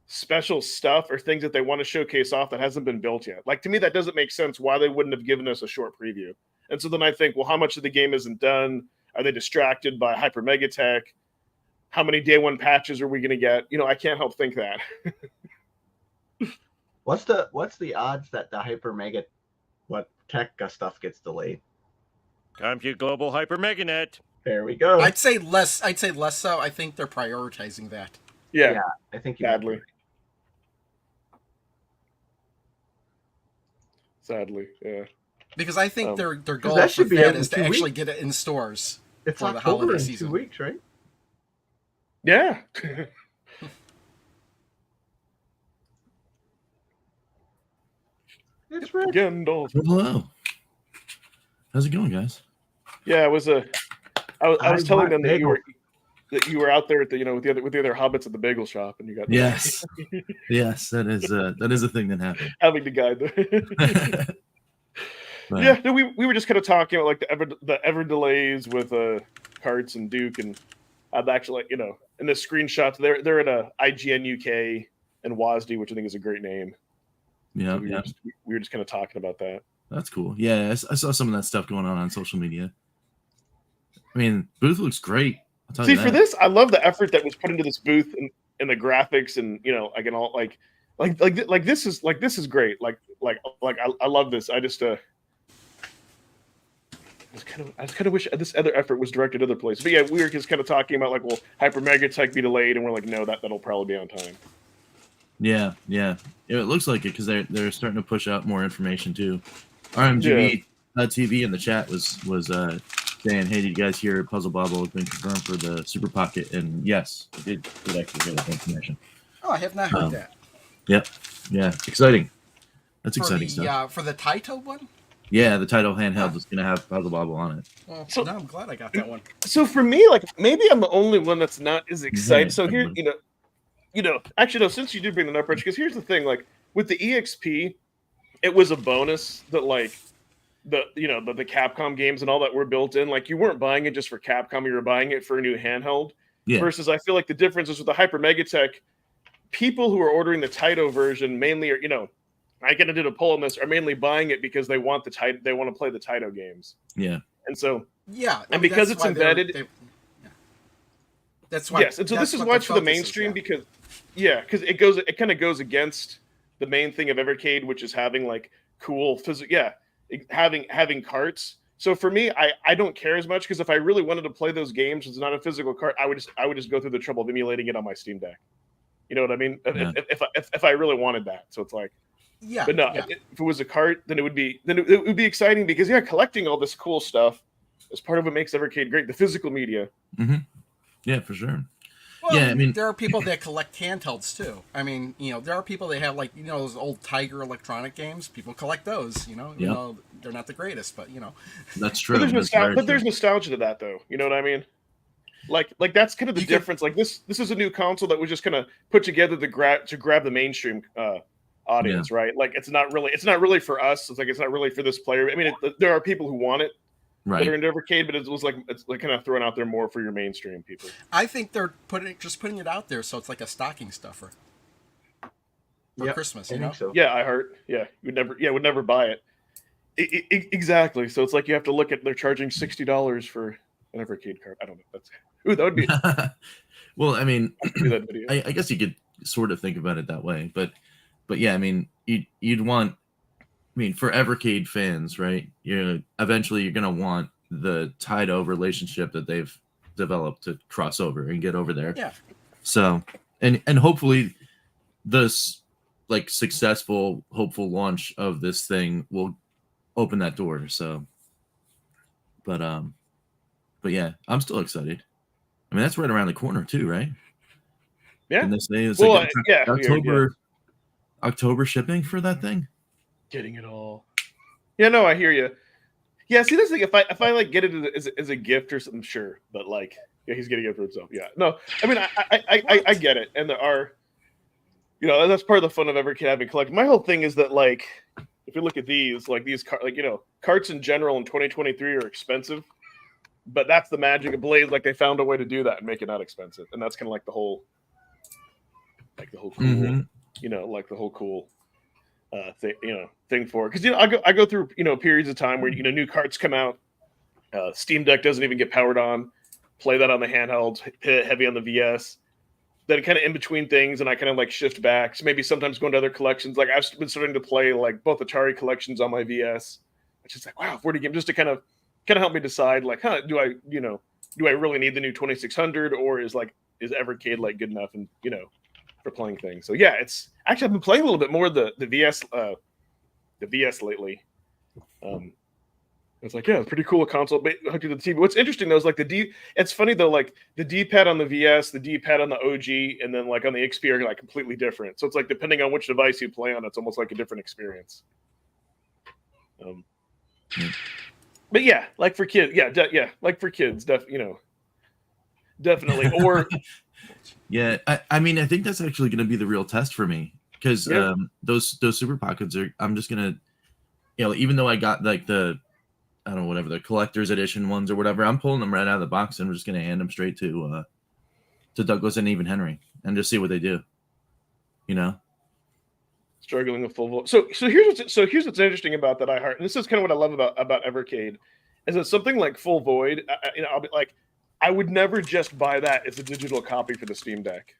A: special stuff or things that they want to showcase off that hasn't been built yet. To me, that doesn't make sense why they wouldn't have given us a short preview. And so then I think, well, how much of the game isn't done? Are they distracted by Hyper Mega Tech? How many day one patches are we going to get? I can't help think that.
C: What's the odds that the Hyper Mega Tech stuff gets delayed?
E: Compute Global Hyper Meganet.
C: There we go.
B: I'd say less so. I think they're prioritizing that.
A: Yeah,
C: I think
A: sadly. Sadly, yeah.
B: Because I think their goal
C: that
B: for
C: should be
B: that
C: out in
B: is to
C: 2
B: actually
C: weeks.
B: get it in stores
C: It's
B: for the
C: October
B: holiday
C: in
B: season.
C: 2 weeks, right?
A: Yeah.
C: It's Rick.
A: Gandalf.
F: Hello. How's it going, guys?
A: Yeah, it was I was telling them that
C: bagel.
A: you were out there at the with the other hobbits at the bagel shop, and you got
F: Yes. Yes, that is a thing that happened.
A: having to guide them.
F: But,
A: Yeah, no, we were just kind of talking about the ever delays with Carts and Duke, and I've actually in the screenshots they're at a IGN UK and WASD, which I think is a great name.
F: yeah,
A: So we
F: yeah.
A: were just kind of talking about that.
F: That's cool. Yeah, I saw some of that stuff going on social media. I mean, booth looks great. I'll tell
A: See,
F: you
A: for
F: that.
A: this, I love the effort that was put into this booth and the graphics, and and all this is great. I love this. I just kind of wish this other effort was directed other places. But yeah, we were just kind of talking about will Hyper Mega Tech be delayed, and we're like, no, that'll probably be on time.
F: Yeah. It looks like it because they're starting to push out more information too. RMGB TV in the chat was saying, "Hey, did you guys hear Puzzle Bobble has been confirmed for the Super Pocket?" And yes, I did actually hear that information.
B: Oh, I have not heard that.
F: Yep. Yeah, exciting. That's
B: For
F: exciting
B: the
F: stuff.
B: for the Taito one.
F: Yeah, the title handheld is going to have Puzzle Bobble on it.
B: Well,
A: So-
B: no, I'm glad I got that one.
A: So for me, maybe I'm the only one that's not as excited. So here,
F: everybody.
A: actually, no. Since you did bring that up, Rich, because here's the thing: with the EXP, it was a bonus that the Capcom games and all that were built in. You weren't buying it just for Capcom; you were buying it for a new handheld.
F: Yeah.
A: Versus, I feel like the difference is with the Hyper Mega Tech, people who are ordering the Taito version mainly are I kind of did a poll on this, are mainly buying it because they want they want to play the Taito games.
F: Yeah.
A: And so
B: Yeah,
A: And because
B: that's
A: it's
B: why
A: embedded-
B: That's why.
A: yes, and so this is why it's for the mainstream because Yeah, because it kind of goes against the main thing of Evercade, which is having like cool physical. Yeah, having carts. So for me, I don't care as much because if I really wanted to play those games, it's not a physical cart. I would just go through the trouble of emulating it on my Steam Deck. You know what I mean?
F: Yeah.
A: If I really wanted that, so it's like,
B: Yeah.
A: but no,
B: Yeah.
A: if it was a cart, then it would be exciting because yeah, collecting all this cool stuff is part of what makes Evercade great. The physical media.
F: Hmm. Yeah, for sure.
B: Well,
F: Yeah, I mean,
B: there are people that collect handhelds too. I mean, there are people that have like those old Tiger electronic games. People collect those. Even
F: Yep.
B: though they're not the greatest, but
F: that's true.
A: But there's
F: That's very
A: there's
F: true.
A: nostalgia to that though. You know what I mean? Like that's kind of the
B: You could-
A: difference. Like this is a new console that was just kind of put together to grab the mainstream audience, right? Like it's not really for us. It's not really for this player. I mean, there are people who want it that are
F: Right.
A: into Evercade, but it's like kind of thrown out there more for your mainstream people.
B: I think they're putting it out there so it's like a stocking stuffer for
C: Yep,
B: Christmas.
C: I think so.
A: Yeah, I heard. Yeah, would never buy it. Exactly. So it's like you have to look at they're charging $60 for an Evercade card. I don't know. That would be
F: Well, I mean,
A: do that video.
F: I guess you could sort of think about it that way, but yeah, I mean, you'd want, I mean, for Evercade fans, right? Eventually you're gonna want the tied-o relationship that they've developed to cross over and get over there.
B: Yeah.
F: So, and hopefully, this like successful, hopeful launch of this thing will open that door. So, but yeah, I'm still excited. I mean, that's right around the corner too, right?
A: Yeah.
F: And they say it's
A: Well,
F: like
A: yeah,
F: October shipping for that thing.
A: Getting it all. Yeah, no, I hear you. Yeah, see, this thing, if I like get it as a gift or something, sure, but like, yeah, he's getting it for himself. Yeah, no, I mean, I get it, and there are, that's part of the fun of Evercade having collected. My whole thing is that like, if you look at these carts in general in 2023 are expensive, but that's the magic of Blaze. Like they found a way to do that and make it not expensive, and that's kind of like the whole cool,
F: Mhm.
A: like the whole cool thing for it. Because I go through periods of time where new carts come out, Steam Deck doesn't even get powered on, play that on the handhelds, hit heavy on the VS, then kind of in between things, and I kind of like shift back. So maybe sometimes going to other collections. Like I've been starting to play like both Atari collections on my VS, which is like wow, 40 game just to kind of help me decide like, do I really need the new 2600 or is Evercade like good enough and for playing things. So yeah, it's actually I've been playing a little bit more the VS lately. It's like, yeah, it's pretty cool console hooked to the TV. What's interesting though is like it's funny though, like the D-pad on the VS, the D-pad on the OG, and then like on the XP are like completely different. So it's like depending on which device you play on, it's almost like a different experience. But yeah, like for kids, like for kids, definitely. Or
F: Yeah, I mean, I think that's actually going to be the real test for me because those Super Pockets are. I'm just gonna, even though I got like I don't know, whatever the collector's edition ones or whatever, I'm pulling them right out of the box and I'm just gonna hand them straight to Douglas and even Henry and just see what they do.
A: Struggling with full voice. So here's what's interesting about that iHeart, and this is kind of what I love about Evercade, is that something like Full Void. I'll be like, I would never just buy that as a digital copy for the Steam Deck,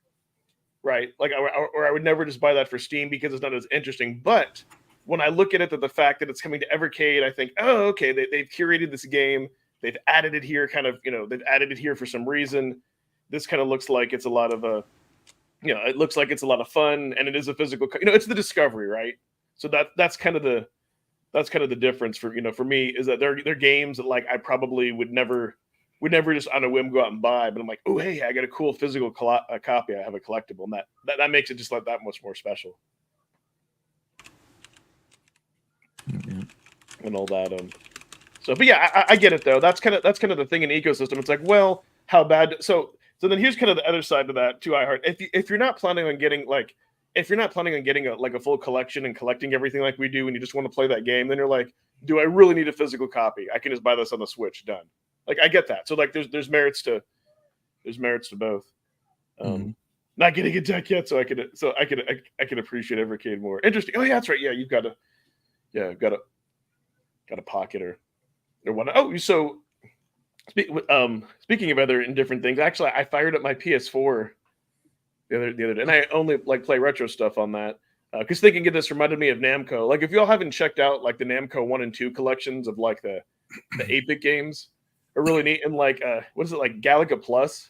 A: right? Like, or I would never just buy that for Steam because it's not as interesting. But when I look at it, that the fact that it's coming to Evercade, I think, oh, okay, they've curated this game, they've added it here, they've added it here for some reason. This kind of looks like it's a lot of it looks like it's a lot of fun, and it is a physical. It's the discovery, right? So that's kind of the difference for me is that they're games that like I probably would never just on a whim go out and buy, but I'm like, oh hey, I got a cool physical copy. I have a collectible, and that makes it just like that much more special.
F: Mm-hmm.
A: And all that. So, but yeah, I get it though. That's kind of the thing in ecosystem. It's like, well, how bad? So then here's kind of the other side to that too. iHeart. If you're not planning on getting a full collection and collecting everything like we do, and you just want to play that game, then you're like, do I really need a physical copy? I can just buy this on the Switch. Done. Like I get that. So like there's merits to both. Not getting a deck yet, so I could appreciate Evercade more. Interesting. Oh yeah, that's right. Yeah, you've got a pocket or one. Oh, so speaking of other indifferent things, actually, I fired up my PS4 the other day, and I only like play retro stuff on that because thinking of this reminded me of Namco. Like if y'all haven't checked out like the Namco 1 and 2 collections of like the 8-bit games are really neat. And like what is it, like Galaga Plus?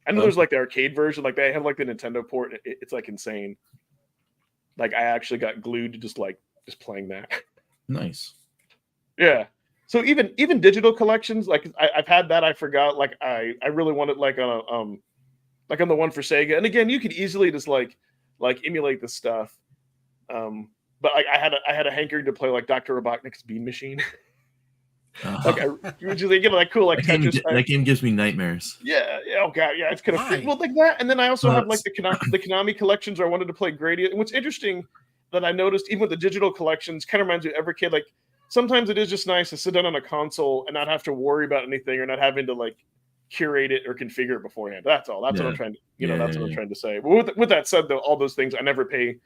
A: I know there's like the arcade version, like they have like the Nintendo port. It's like insane. Like I actually got glued to just playing that.
F: Nice.
A: Yeah. So even digital collections, like I've had that. I forgot. Like I really wanted like on a like on the one for Sega. And again, you could easily just like emulate the stuff. But I had a hankering to play like Dr. Robotnik's Bean Machine. Like which is like cool like Tetris.
F: That game gives me nightmares.
A: Yeah, oh god, yeah, it's kind of
B: Why?
A: well like that. And then I also have like the Konami collections where I wanted to play Gradius. And what's interesting that I noticed, even with the digital collections, kind of reminds me of Evercade. Like sometimes it is just nice to sit down on a console and not have to worry about anything or not having to like curate it or configure it beforehand. That's all. That's what I'm trying to, that's what I'm trying to say. But with that said, though, all those things I never pay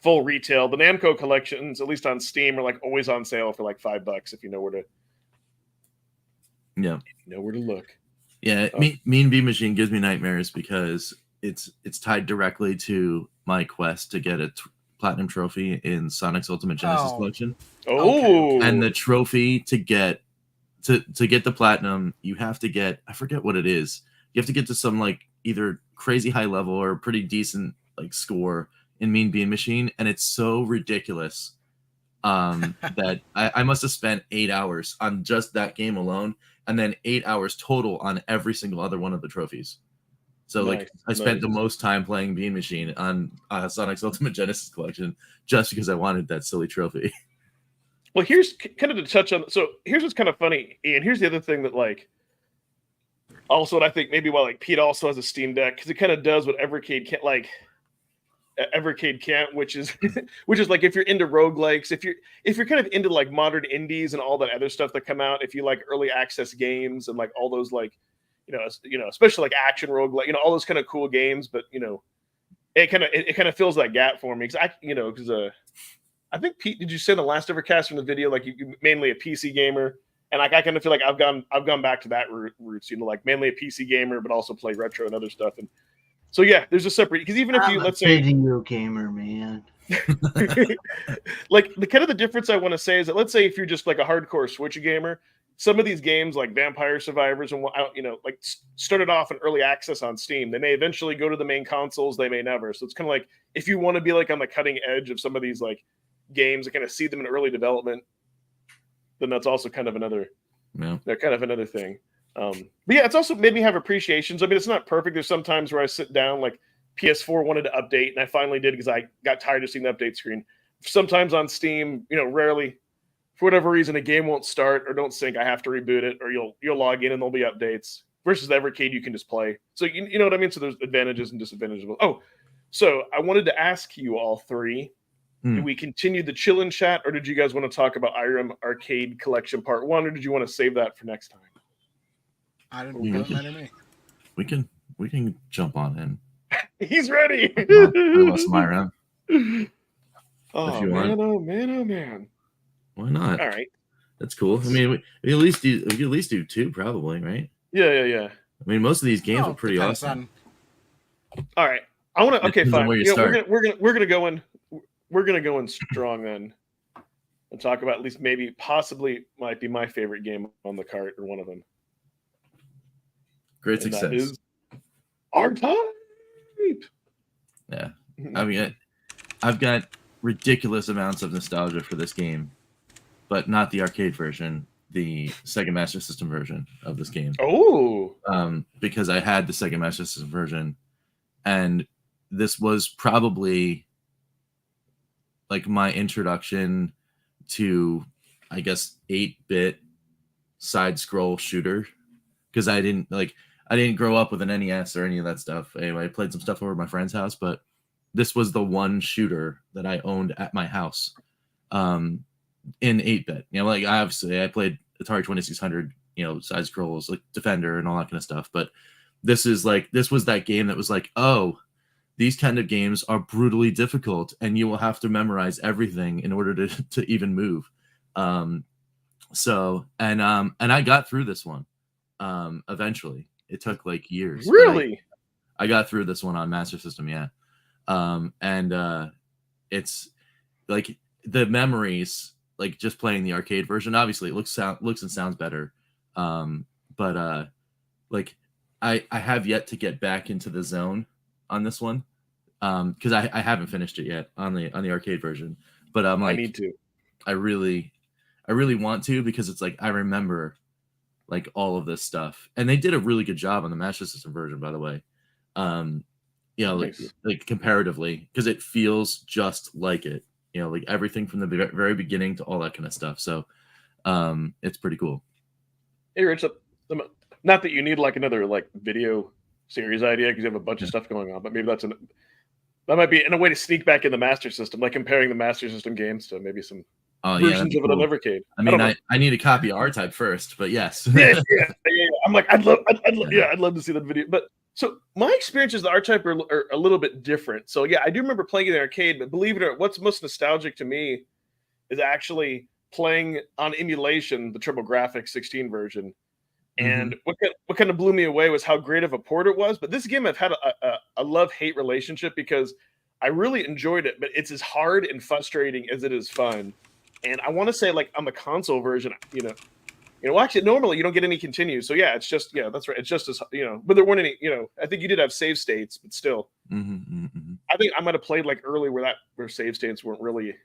A: full retail. The Namco collections, at least on Steam, are like always on sale for like $5 if you know where to.
F: Yeah.
A: Know where to look.
F: Yeah, Mean Bean Machine gives me nightmares because it's tied directly to my quest to get a platinum trophy in Sonic's Ultimate Genesis collection.
A: Oh,
F: and the trophy to get the platinum, you have to get, I forget what it is. You have to get to some like either crazy high level or pretty decent like score in Mean Bean Machine, and it's so ridiculous that I must have spent 8 hours on just that game alone, and then 8 hours total on every single other one of the trophies. So like I spent the most time playing Bean Machine on Sonic's Ultimate Genesis collection just because I wanted that silly trophy.
A: Well, here's kind of to touch on. So here's what's kind of funny, Ian. Here's the other thing that like also what I think maybe why like Pete also has a Steam Deck, because it kind of does what Evercade can't, like Evercade can't, which is like if you're into roguelikes, if you're kind of into like modern indies and all that other stuff that come out, if you like early access games and like all those like especially like action roguelike, all those kind of cool games, but it kind of fills that gap for me because I think Pete, did you say in the last Evercast from the video like you mainly a PC gamer, and like I kind of feel like I've gone back to that roots, like mainly a PC gamer, but also play retro and other stuff. And so yeah, there's a separate, because even if let's say
C: video gamer, man.
A: like the difference I want to say is that let's say if you're just like a hardcore Switch gamer, some of these games like Vampire Survivors and like started off in early access on Steam. They may eventually go to the main consoles, they may never. So it's kind of like if you want to be like on the cutting edge of some of these like games and kind of see them in early development, then that's also kind of another thing. But yeah, it's also made me have appreciations. I mean, it's not perfect. There's some times where I sit down, like PS4 wanted to update, and I finally did because I got tired of seeing the update screen. Sometimes on Steam, rarely, for whatever reason, a game won't start or don't sync. I have to reboot it, or you'll log in and there'll be updates. Versus the Evercade, you can just play. So you know what I mean? So there's advantages and disadvantages. Oh, so I wanted to ask you all three, do we continue the chill-in chat, or did you guys want to talk about Irem Arcade Collection Part 1, or did you want to save that for next time?
B: I don't know. Doesn't matter to me.
F: We can jump on in.
A: He's ready.
F: I want some Irem.
A: Oh
F: man,
A: oh man.
F: Why not?
A: All right.
F: That's cool. I mean, we could at least do two, probably, right?
A: Yeah.
F: I mean, most of these games are pretty awesome.
A: All right. I want to. Okay, fine.
F: We're
A: gonna go in. We're gonna go in strong then, and talk about at least maybe possibly might be my favorite game on the cart or one of them.
F: Great success.
A: That is R-Type.
F: Yeah, I mean, I've got ridiculous amounts of nostalgia for this game, but not the arcade version, the Sega Master System version of this game.
A: Oh,
F: because I had the Sega Master System version, and this was probably like my introduction to, I guess, 8-bit side scroll shooter, because I didn't grow up with an NES or any of that stuff. Anyway, I played some stuff over at my friend's house, but this was the one shooter that I owned at my house in 8-bit. Like obviously I played Atari 2600, side scrolls like Defender and all that kind of stuff. But this was that game that was like, oh, these kind of games are brutally difficult and you will have to memorize everything in order to even move. So I got through this one eventually. It took like years.
A: Really?
F: I got through this one on Master System, yeah. It's like the memories, like just playing the arcade version. Obviously, it looks and sounds better, but like I have yet to get back into the zone on this one, because I haven't finished it yet on the arcade version. But I'm like,
A: I need to.
F: I really want to, because it's like I remember like all of this stuff, and they did a really good job on the Master System version, by the way.
A: Nice.
F: Like comparatively, because it feels just like it. Like everything from the very beginning to all that kind of stuff. So, it's pretty cool.
A: Hey, Rich, not that you need like another like video series idea because you have a bunch of stuff going on, but maybe that might be in a way to sneak back in the Master System, like comparing the Master System games to maybe some versions of it on Evercade.
F: I mean, I need a copy of R-Type first, but yes.
A: yeah. I'm like, I'd love to see that video. But so my experiences with R-Type are a little bit different. So yeah, I do remember playing it in the arcade, but believe it or not, what's most nostalgic to me is actually playing on emulation the TurboGrafx 16 version. And what kind of blew me away was how great of a port it was. But this game, I've had a love-hate relationship, because I really enjoyed it, but it's as hard and frustrating as it is fun. And I want to say, like, on the console version, well, actually, normally you don't get any continues. So yeah, it's just, that's right. It's just as, but there weren't any, I think you did have save states, but still, I think I might have played like early where save states weren't really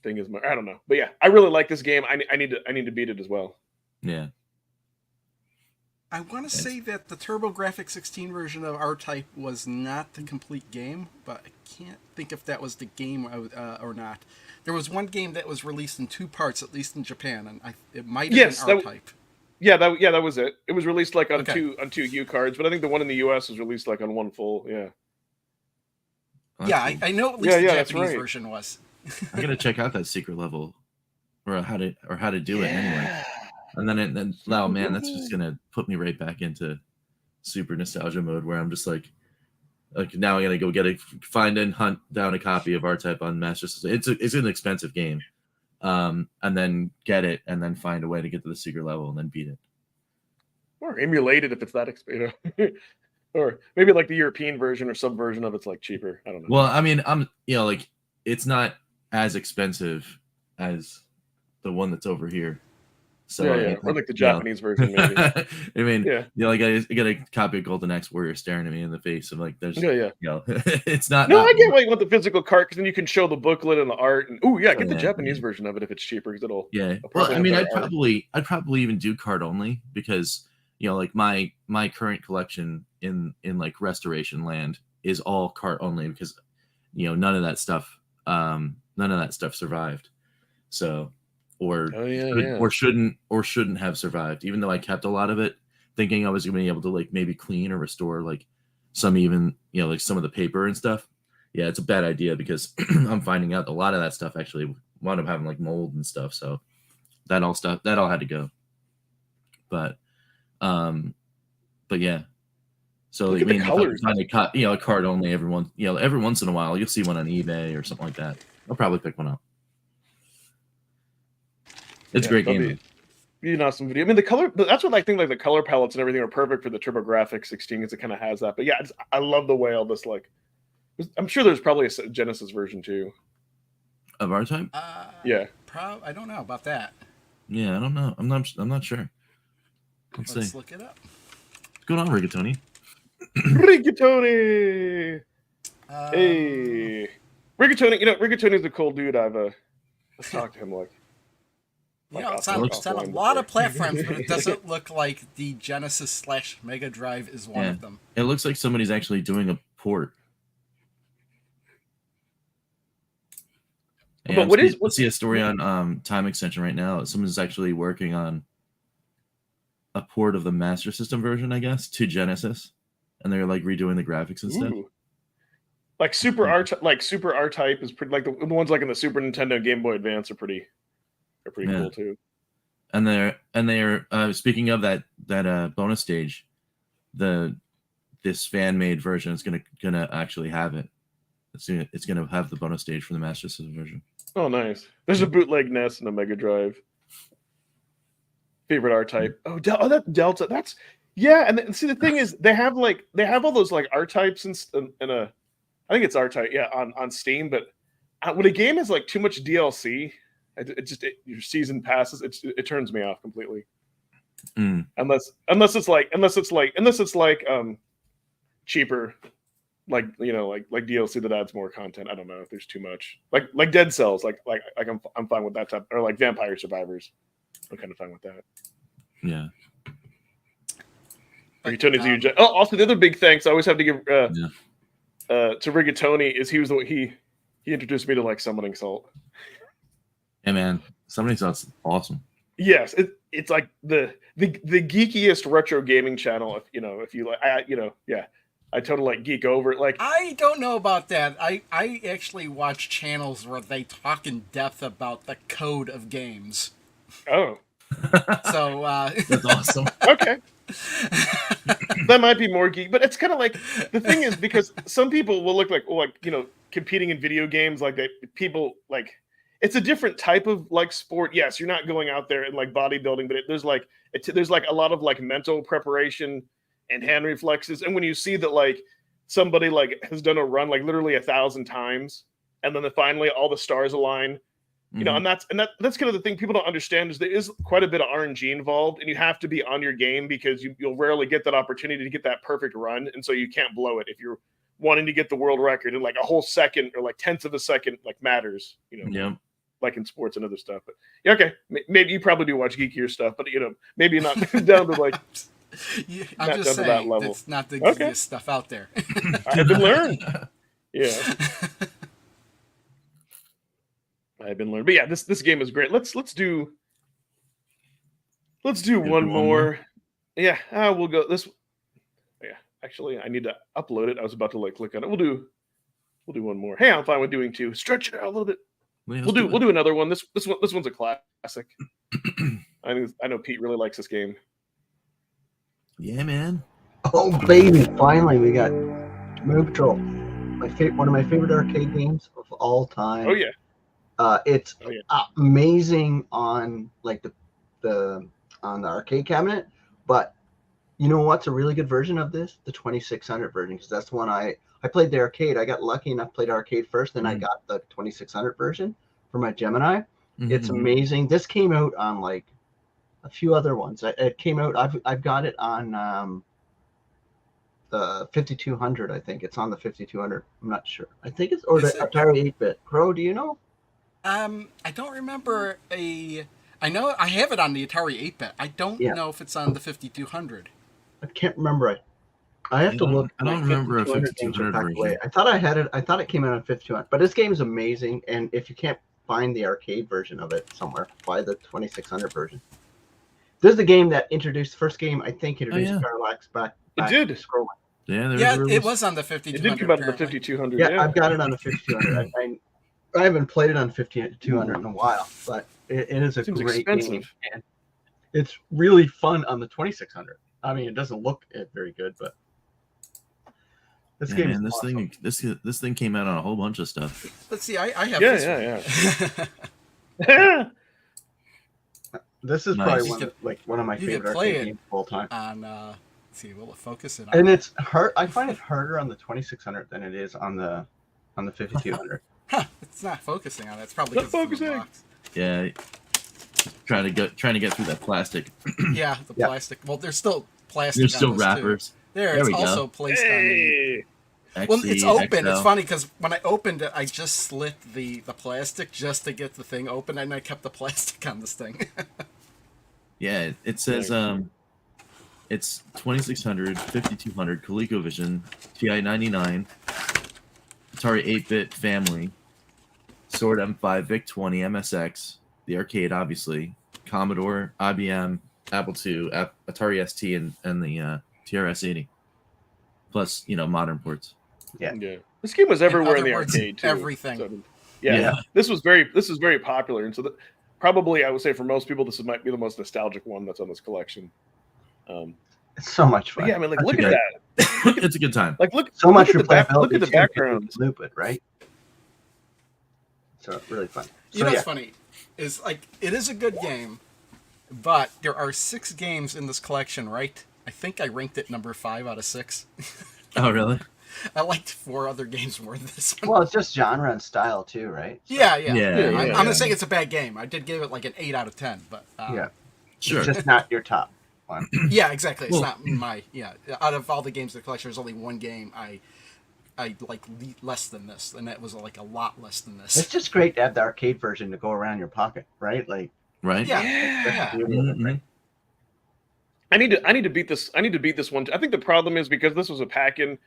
A: thing as much. I don't know, but yeah, I really like this game. I need to beat it as well.
F: Yeah.
B: I want to say that the TurboGrafx 16 version of R-Type was not the complete game, but I can't think if that was the game or not. There was one game that was released in 2 parts, at least in Japan, and it might have been R-Type.
A: That was it. It was released like on two U cards, but I think the one in the US was released like on one full. Yeah.
B: Yeah, I know at least the Japanese version was.
F: I'm gonna check out that secret level, or how to do it anyway. And then oh man, that's just gonna put me right back into super nostalgia mode, where I'm just like now I'm gonna go find and hunt down a copy of R-Type on Master System. It's an expensive game, and then get it, and then find a way to get to the secret level, and then beat it.
A: Or emulate it if it's that expensive. Or maybe like the European version or some version of it's like cheaper. I don't know.
F: Well, I mean, like it's not as expensive as the one that's over here. So
A: or like the Japanese version, maybe.
F: I mean, like I got a copy of Golden Axe Warrior staring at me in the face. I'm like, there's, it's not.
A: No, I get why you want the physical cart, because then you can show the booklet and the art, and get the Japanese version of it if it's cheaper, because it'll.
F: Yeah, well, I mean, I'd probably even do card only, because like my current collection in like restoration land is all cart only, because none of that stuff survived. So. Or shouldn't have survived, even though I kept a lot of it, thinking I was going to be able to like maybe clean or restore like some, even like some of the paper and stuff. Yeah, it's a bad idea, because I'm finding out a lot of that stuff actually wound up having like mold and stuff. So that all had to go. But yeah. So I mean, if I find a card only every once in a while, you'll see one on eBay or something like that. I'll probably pick one up. It's a great game.
A: Be an awesome video. I mean, the color, but that's what I think, like the color palettes and everything are perfect for the TurboGrafx 16, because it kind of has that. But yeah, I love the way all this, like, I'm sure there's probably a Genesis version too.
F: Of R-Type?
A: Yeah.
B: I don't know about that.
F: Yeah, I don't know. I'm not sure.
B: Let's look it up.
F: What's going on, Rigatoni?
A: Rigatoni! Hey. Rigatoni, Rigatoni's a cool dude. I've talked to him like.
B: It's on a lot of platforms, but it doesn't look like the Genesis / Mega Drive is one of them.
F: It looks like somebody's actually doing a port. Yeah, but let's see a story on Time Extension right now. Someone's actually working on a port of the Master System version, I guess, to Genesis, and they're like redoing the graphics and stuff.
A: Like Super R-Type is pretty, like the ones like in the Super Nintendo, Game Boy Advance are pretty cool too.
F: And they're speaking of that bonus stage, this fan made version is gonna actually have it. It's gonna have the bonus stage from the Master System version.
A: Oh, nice. There's a bootleg NES and a Mega Drive. Favorite R-Type. Oh, that Delta. That's Yeah, and see the thing is they have all those like R types in a I think it's R type, yeah, on Steam. But when a game has like too much DLC, your season passes, it turns me off completely.
F: Mm.
A: Unless it's like cheaper, like like DLC that adds more content. I don't know if there's too much, like Dead Cells, like I'm fine with that type, or like Vampire Survivors. I'm kind of fine with that.
F: Yeah.
A: Rigatoni's also the other big thanks I always have to give to Rigatoni is he introduced me to like Summoning Salt.
F: Hey man, Summoning Salt's awesome.
A: Yes, it's like the geekiest retro gaming channel. If you like, I totally like geek over it. Like
B: I don't know about that. I actually watch channels where they talk in depth about the code of games.
A: Oh,
B: so
F: that's awesome.
A: Okay. That might be more geek, but it's kind of like the thing is because some people will look like competing in video games like that. People like it's a different type of like sport. Yes, you're not going out there and like bodybuilding, but there's like a lot of like mental preparation and hand reflexes. And when you see that like somebody like has done a run like literally 1,000 times, and then finally all the stars align. And that's kind of the thing people don't understand is there is quite a bit of RNG involved, and you have to be on your game because you'll rarely get that opportunity to get that perfect run, and so you can't blow it if you're wanting to get the world record. And like a whole second or like tenths of a second like matters, like in sports and other stuff. But yeah, okay, maybe you probably do watch geekier stuff, but maybe not down to like.
B: Yeah, I'm just saying that level. It's not the geekiest stuff out there.
A: I've been learned. Yeah. I've been learning, but yeah, this game is great. Let's do one more. Yeah, we'll go this. Yeah, actually, I need to upload it. I was about to like click on it. We'll do one more. Hey, I'm fine with doing two. Stretch it out a little bit. We'll do another one. This one's a classic. I know Pete really likes this game.
F: Yeah, man.
C: Oh baby! Finally, we got Doom Patrol. One of my favorite arcade games of all time.
A: Oh yeah.
C: It's amazing on like the arcade cabinet, but you know what's a really good version of this? The 2600 version, because that's the one I played the arcade. I got lucky enough, played arcade first, then I got the 2600 version for my Gemini. It's amazing. This came out on like a few other ones. It came out. I've got it on the 5200. I think it's on the 5200. I'm not sure. I think it's or the Atari 8-bit. Crow, do you know?
B: I don't remember I know I have it on the Atari 8-bit. I don't know if it's on the 5200.
C: I can't remember. I have to look.
F: I don't remember a 5200 version.
C: I thought I had it. I thought it came out on 5200. But this game is amazing, and if you can't find the arcade version of it somewhere, buy the 2600 version. This is the game that introduced first game. I think introduced Parallax back.
A: It did.
C: Scrolling.
B: Yeah, it was on the 5200.
A: It did come out on the 5200.
C: Yeah, I've got it on the 5200. I haven't played it on 5200 in a while, but it is a great game. And it's really fun on the 2600. I mean, it doesn't look very good, but this game is awesome.
F: This thing came out on a whole bunch of stuff.
B: Let's see, I have this one.
A: Yeah.
C: This is probably one of my favorite arcade games of all time.
B: On let's see, will it focus it on?
C: And it's hard. I find it harder on the 2600 than it is on the 5200.
B: Huh, it's not focusing on it. It's probably not focusing.
F: Yeah, trying to get through that plastic.
B: Yeah, plastic. Well, there's still plastic.
F: There's still wrappers.
B: It's also placed on the. Well, it's open. It's funny because when I opened it, I just slit the plastic just to get the thing open, and I kept the plastic on this thing.
F: Yeah, it says it's 2600, 5200, ColecoVision, TI 99, Atari 8-bit family, Sword M5, VIC-20, MSX, the arcade, obviously, Commodore, IBM, Apple II, Atari ST, and the TRS-80, plus modern ports.
C: Yeah.
A: This game was everywhere in the arcade too.
B: Everything.
A: So, this was very popular, and so probably I would say for most people this might be the most nostalgic one that's on this collection.
C: It's so much fun.
A: Yeah, I mean, like look at that.
F: It's a good time.
A: Like look
C: so much
A: replayability. Look at the background.
C: Loop it, right? So really fun.
B: You know what's funny is like it is a good game, but there are 6 games in this collection, right? I think I ranked it number 5 out of 6.
F: Oh, really?
B: I liked 4 other games more than this one.
C: Well, it's just genre and style too, right? So,
B: Yeah.
F: Yeah,
B: I'm
A: yeah.
B: not saying it's a bad game. I did give it like an 8 out of 10, but
C: yeah.
F: Sure.
C: It's just not your top one.
B: yeah, exactly. It's
F: Well-
B: not my Out of all the games in the collection, there's only one game I like less than this, and that was like a lot less than this.
C: It's just great to have the arcade version to go around your pocket, right? Like,
F: Right?
B: Yeah.
F: Mhm.
A: I need to beat this. I need to beat this one. I think the problem is because this was a pack-in,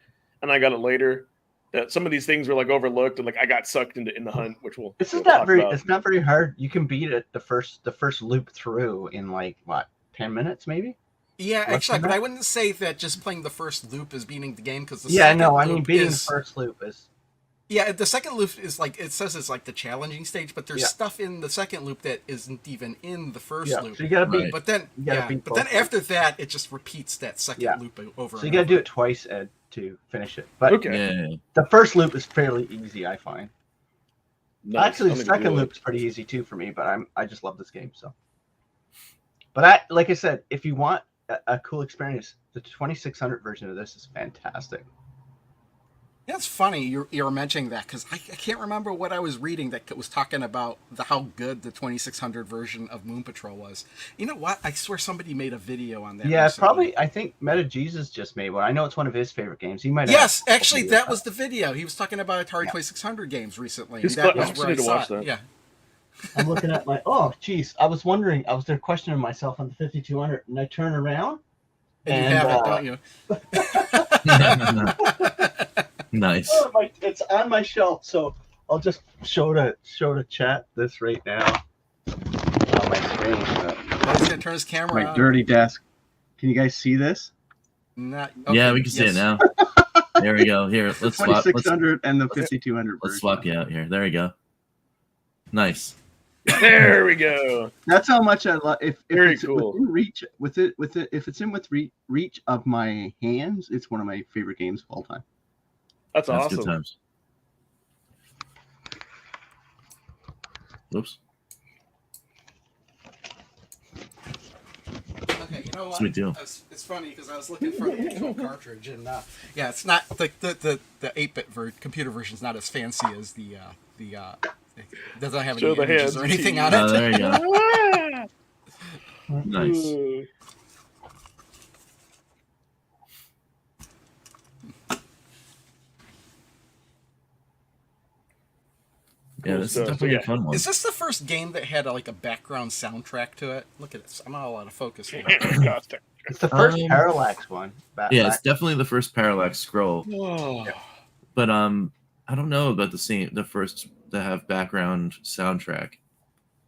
A: and I got it later. That some of these things were like overlooked, and like I got sucked in the hunt, which will.
C: this is
A: we'll
C: not
A: talk
C: very.
A: about.
C: It's not very hard. You can beat it the first loop through in like what 10 minutes maybe.
B: Yeah,
C: Less
B: actually,
C: than
B: but
C: that?
B: I wouldn't say that just playing the first loop is beating the game because the
C: Yeah,
B: second
C: no, I mean
B: loop
C: beating
B: is
C: the first loop is.
B: yeah, the second loop is like it says it's like the challenging stage, but there's
C: Yeah.
B: stuff in the second loop that isn't even in the first
C: Yeah,
B: loop.
C: so you gotta beat.
F: Right.
B: But then
C: You gotta beat
B: but then
C: both
B: after that, it just repeats that second
C: Yeah.
B: loop over.
C: So you
B: and
C: gotta
B: over.
C: do it twice, Ed, to finish it. But
A: Okay.
F: Yeah.
C: the first loop is fairly easy, I find.
A: Nice.
C: Actually,
A: I'm
C: the
A: gonna do
C: second
A: it.
C: loop is pretty easy too for me. But I just love this game so. But like I said, if you want a cool experience, the 2600 version of this is fantastic.
B: Yeah, it's funny you're mentioning that because I can't remember what I was reading that was talking about how good the 2600 version of Moon Patrol was. You know what? I swear somebody made a video on that.
C: Yeah,
B: recently.
C: probably. I think Meta Jesus just made one. I know it's one of his favorite games. He might.
B: Yes,
C: have
B: actually, that was the video. He was talking about Atari 2600 games recently.
A: It's
B: And that
A: fun. I
B: was where
A: need to
B: saw
A: watch
B: it.
A: that.
B: Yeah.
C: I'm looking at my. Oh, geez. I was wondering. I was there questioning myself on the 5200, and I turn around.
B: And you have it, don't you?
F: Nice.
C: Oh, it's on my shelf, so I'll just show to chat this right now on my screen.
B: He's gonna turn his camera
C: My
B: on.
C: dirty desk. Can you guys see this?
B: Not,
F: Yeah,
B: okay,
F: we can see it
B: yes.
F: now. There we go. Here, let's swap. Let's,
C: 2600 and the 5200.
F: let's swap you out here. There we go. Nice.
A: There we go.
C: That's how much I love. If
A: Very
C: it's
A: cool.
C: within reach, if it's in reach of my hands, it's one of my favorite games of all time.
A: That's
F: That's
A: awesome.
F: good times. Whoops.
B: Okay, you know what?
F: Sweet deal.
B: It's funny because I was looking for the control cartridge, and yeah, it's not the 8-bit computer version is not as fancy as the it doesn't have any
A: Show the
B: images
A: hands
B: or
A: and
B: anything
A: keys.
B: on
F: Oh,
B: it.
F: there you go. Nice.
A: Ooh.
F: Yeah,
A: Cool
F: this is
A: stuff.
F: definitely
A: Yeah.
F: a fun one.
B: Is this the first game that had like a background soundtrack to it? Look at this. I'm not out of focus here.
C: It's the first
F: Um,
C: Parallax one.
F: Yeah, it's definitely the first parallax scroll.
A: Oh.
F: But I don't know about the first to have background soundtrack.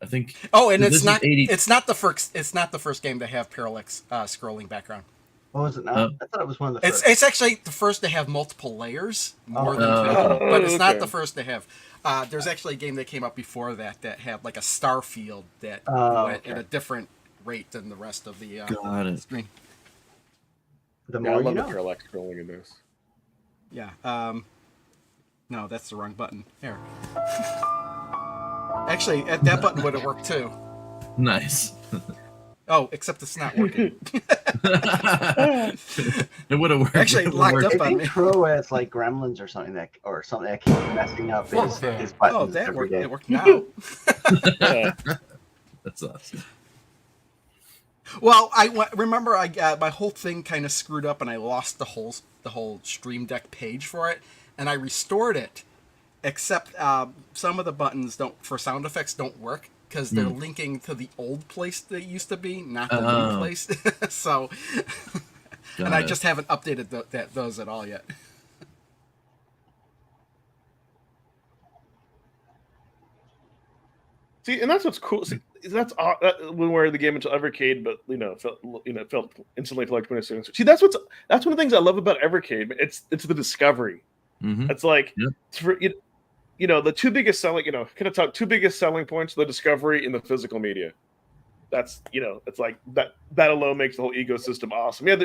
F: I think
B: Oh, and
F: This
B: it's
F: is
B: not
F: 80
B: it's not the first game to have parallax scrolling background.
C: What was it now?
F: Oh.
C: I thought it was one of the
B: It's
C: first.
B: it's actually the first to have multiple layers, more than
F: Oh.
B: two, but it's not
A: Okay.
B: the first to have. There's actually a game that came out before that had like a star field that
C: Oh,
B: went
C: okay.
B: at a different rate than the rest of the
F: got it.
B: screen.
C: The
A: Yeah, I
C: more
A: love
C: you
A: the
C: know.
A: parallax scrolling in this.
B: Yeah. No, that's the wrong button. Here. Actually, that button would have worked too.
F: Nice.
B: Oh, except it's not working.
F: It would have worked.
B: Actually,
F: It would've
B: locked
F: worked.
B: up
C: I
B: on
C: think
B: me.
C: Crow has like Gremlins or something that keeps messing up his buttons
B: Oh, that
C: every
B: worked.
C: day.
B: It worked now.
A: Yeah.
F: That's awesome.
B: Well, remember I got my whole thing kind of screwed up, and I lost the whole Stream Deck page for it, and I restored it. Except some of the buttons for sound effects don't work because they're linking to the old place they used to be, not the new place. So,
F: Got
B: and I
F: it.
B: just haven't updated those at all yet.
A: See, and that's what's cool. See, that's when we're the game into Evercade, but felt instantly like 26. See, that's one of the things I love about Evercade. It's the discovery.
F: Mhm.
A: It's like
F: Yep.
A: it's for, the two biggest selling two biggest selling points: the discovery and the physical media. That's it's like that alone makes the whole ecosystem awesome. Yeah,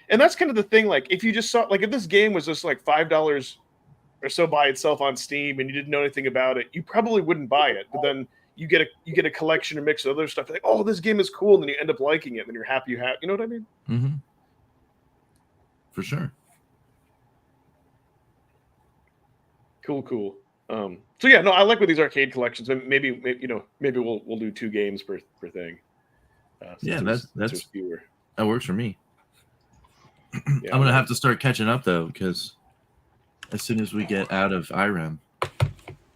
A: and that's kind of the thing. Like if you just saw if this game was just like $5 or so by itself on Steam and you didn't know anything about it, you probably wouldn't buy it. But then you get a collection or mix of other stuff. Like, oh, this game is cool, and then you end up liking it, and then you're happy you have. You know what I mean?
F: Mm-hmm. for sure.
A: Cool. So yeah, no, I like with these arcade collections. And maybe we'll do 2 games per thing.
F: Yeah,
A: There's
F: that's
A: fewer.
F: that works for me.
A: Yeah,
F: I'm gonna have to start catching up though, because as soon as we get out of Irem,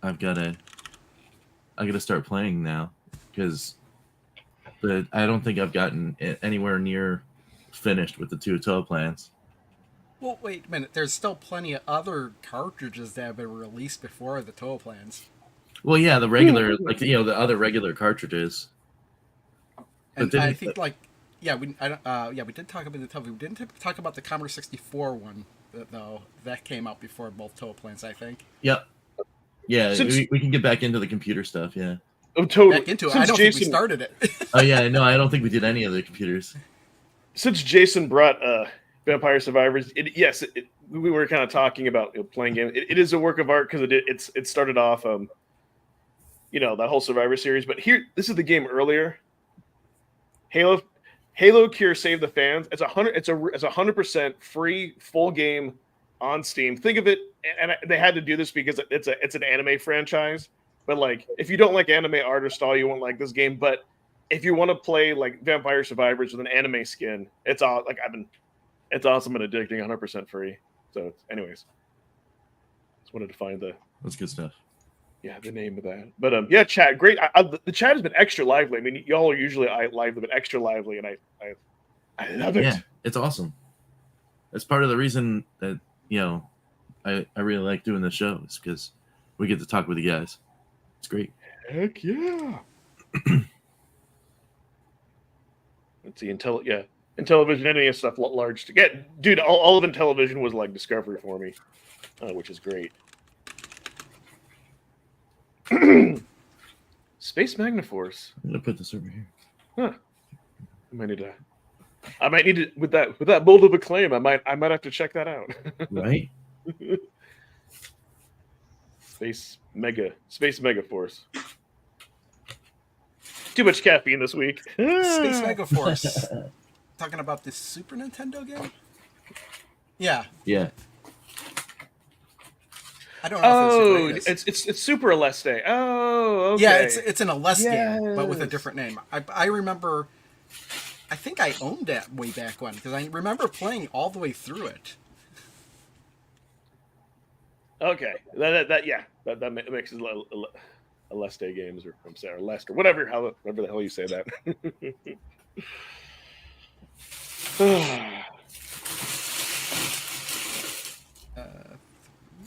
F: I gotta start playing now, because I don't think I've gotten anywhere near finished with the 2 toe plans.
B: Well, wait a minute. There's still plenty of other cartridges that have been released before the total plans.
F: Well, yeah, the regular, like the other regular cartridges.
B: And
F: But
B: I think we did talk about the we didn't talk about the Commodore 64 one though. That came out before both total plans, I think.
F: Yep. Yeah, we can get back into the computer stuff. Yeah.
A: Oh, totally.
B: Back into it. I don't think we started it.
F: Oh yeah, no, I don't think we did any of the computers.
A: Since Jason brought Vampire Survivors, we were kind of talking about playing games. It is a work of art because it started off, that whole Survivor series. But this is the game earlier. Halo Cure Save the Fans. It's 100% free full game on Steam. Think of it, and they had to do this because it's an anime franchise. But like, if you don't like anime art or style, you won't like this game. But if you want to play like Vampire Survivors with an anime skin, it's awesome and addicting, 100% free. So, anyways, just wanted to find
F: That's good stuff.
A: Yeah, the name of that. But chat, great. The chat has been extra lively. I mean, y'all are usually lively, but extra lively, and I love it.
F: Yeah, it's awesome. That's part of the reason that I really like doing this show, is because we get to talk with you guys. It's great.
A: Heck yeah. Let's see, Intellivision, any stuff large to get. Dude, all of Intellivision was like Discovery for me, which is great. Space Magnaforce.
F: I'm gonna put this over here.
A: Huh. I might need to with that bold of a claim. I might have to check that out.
F: Right.
A: Space Megaforce. Too much caffeine this week.
B: Space Megaforce. Talking about this Super Nintendo game? Yeah.
F: Yeah.
B: I don't know if
A: it's Super Aleste. Oh, okay.
B: Yeah, it's an Aleste game, but with a different name. I remember, I think I owned that way back when, because I remember playing all the way through it.
A: Okay, that makes Aleste games, or I'm sorry, Lester, whatever the hell you say that.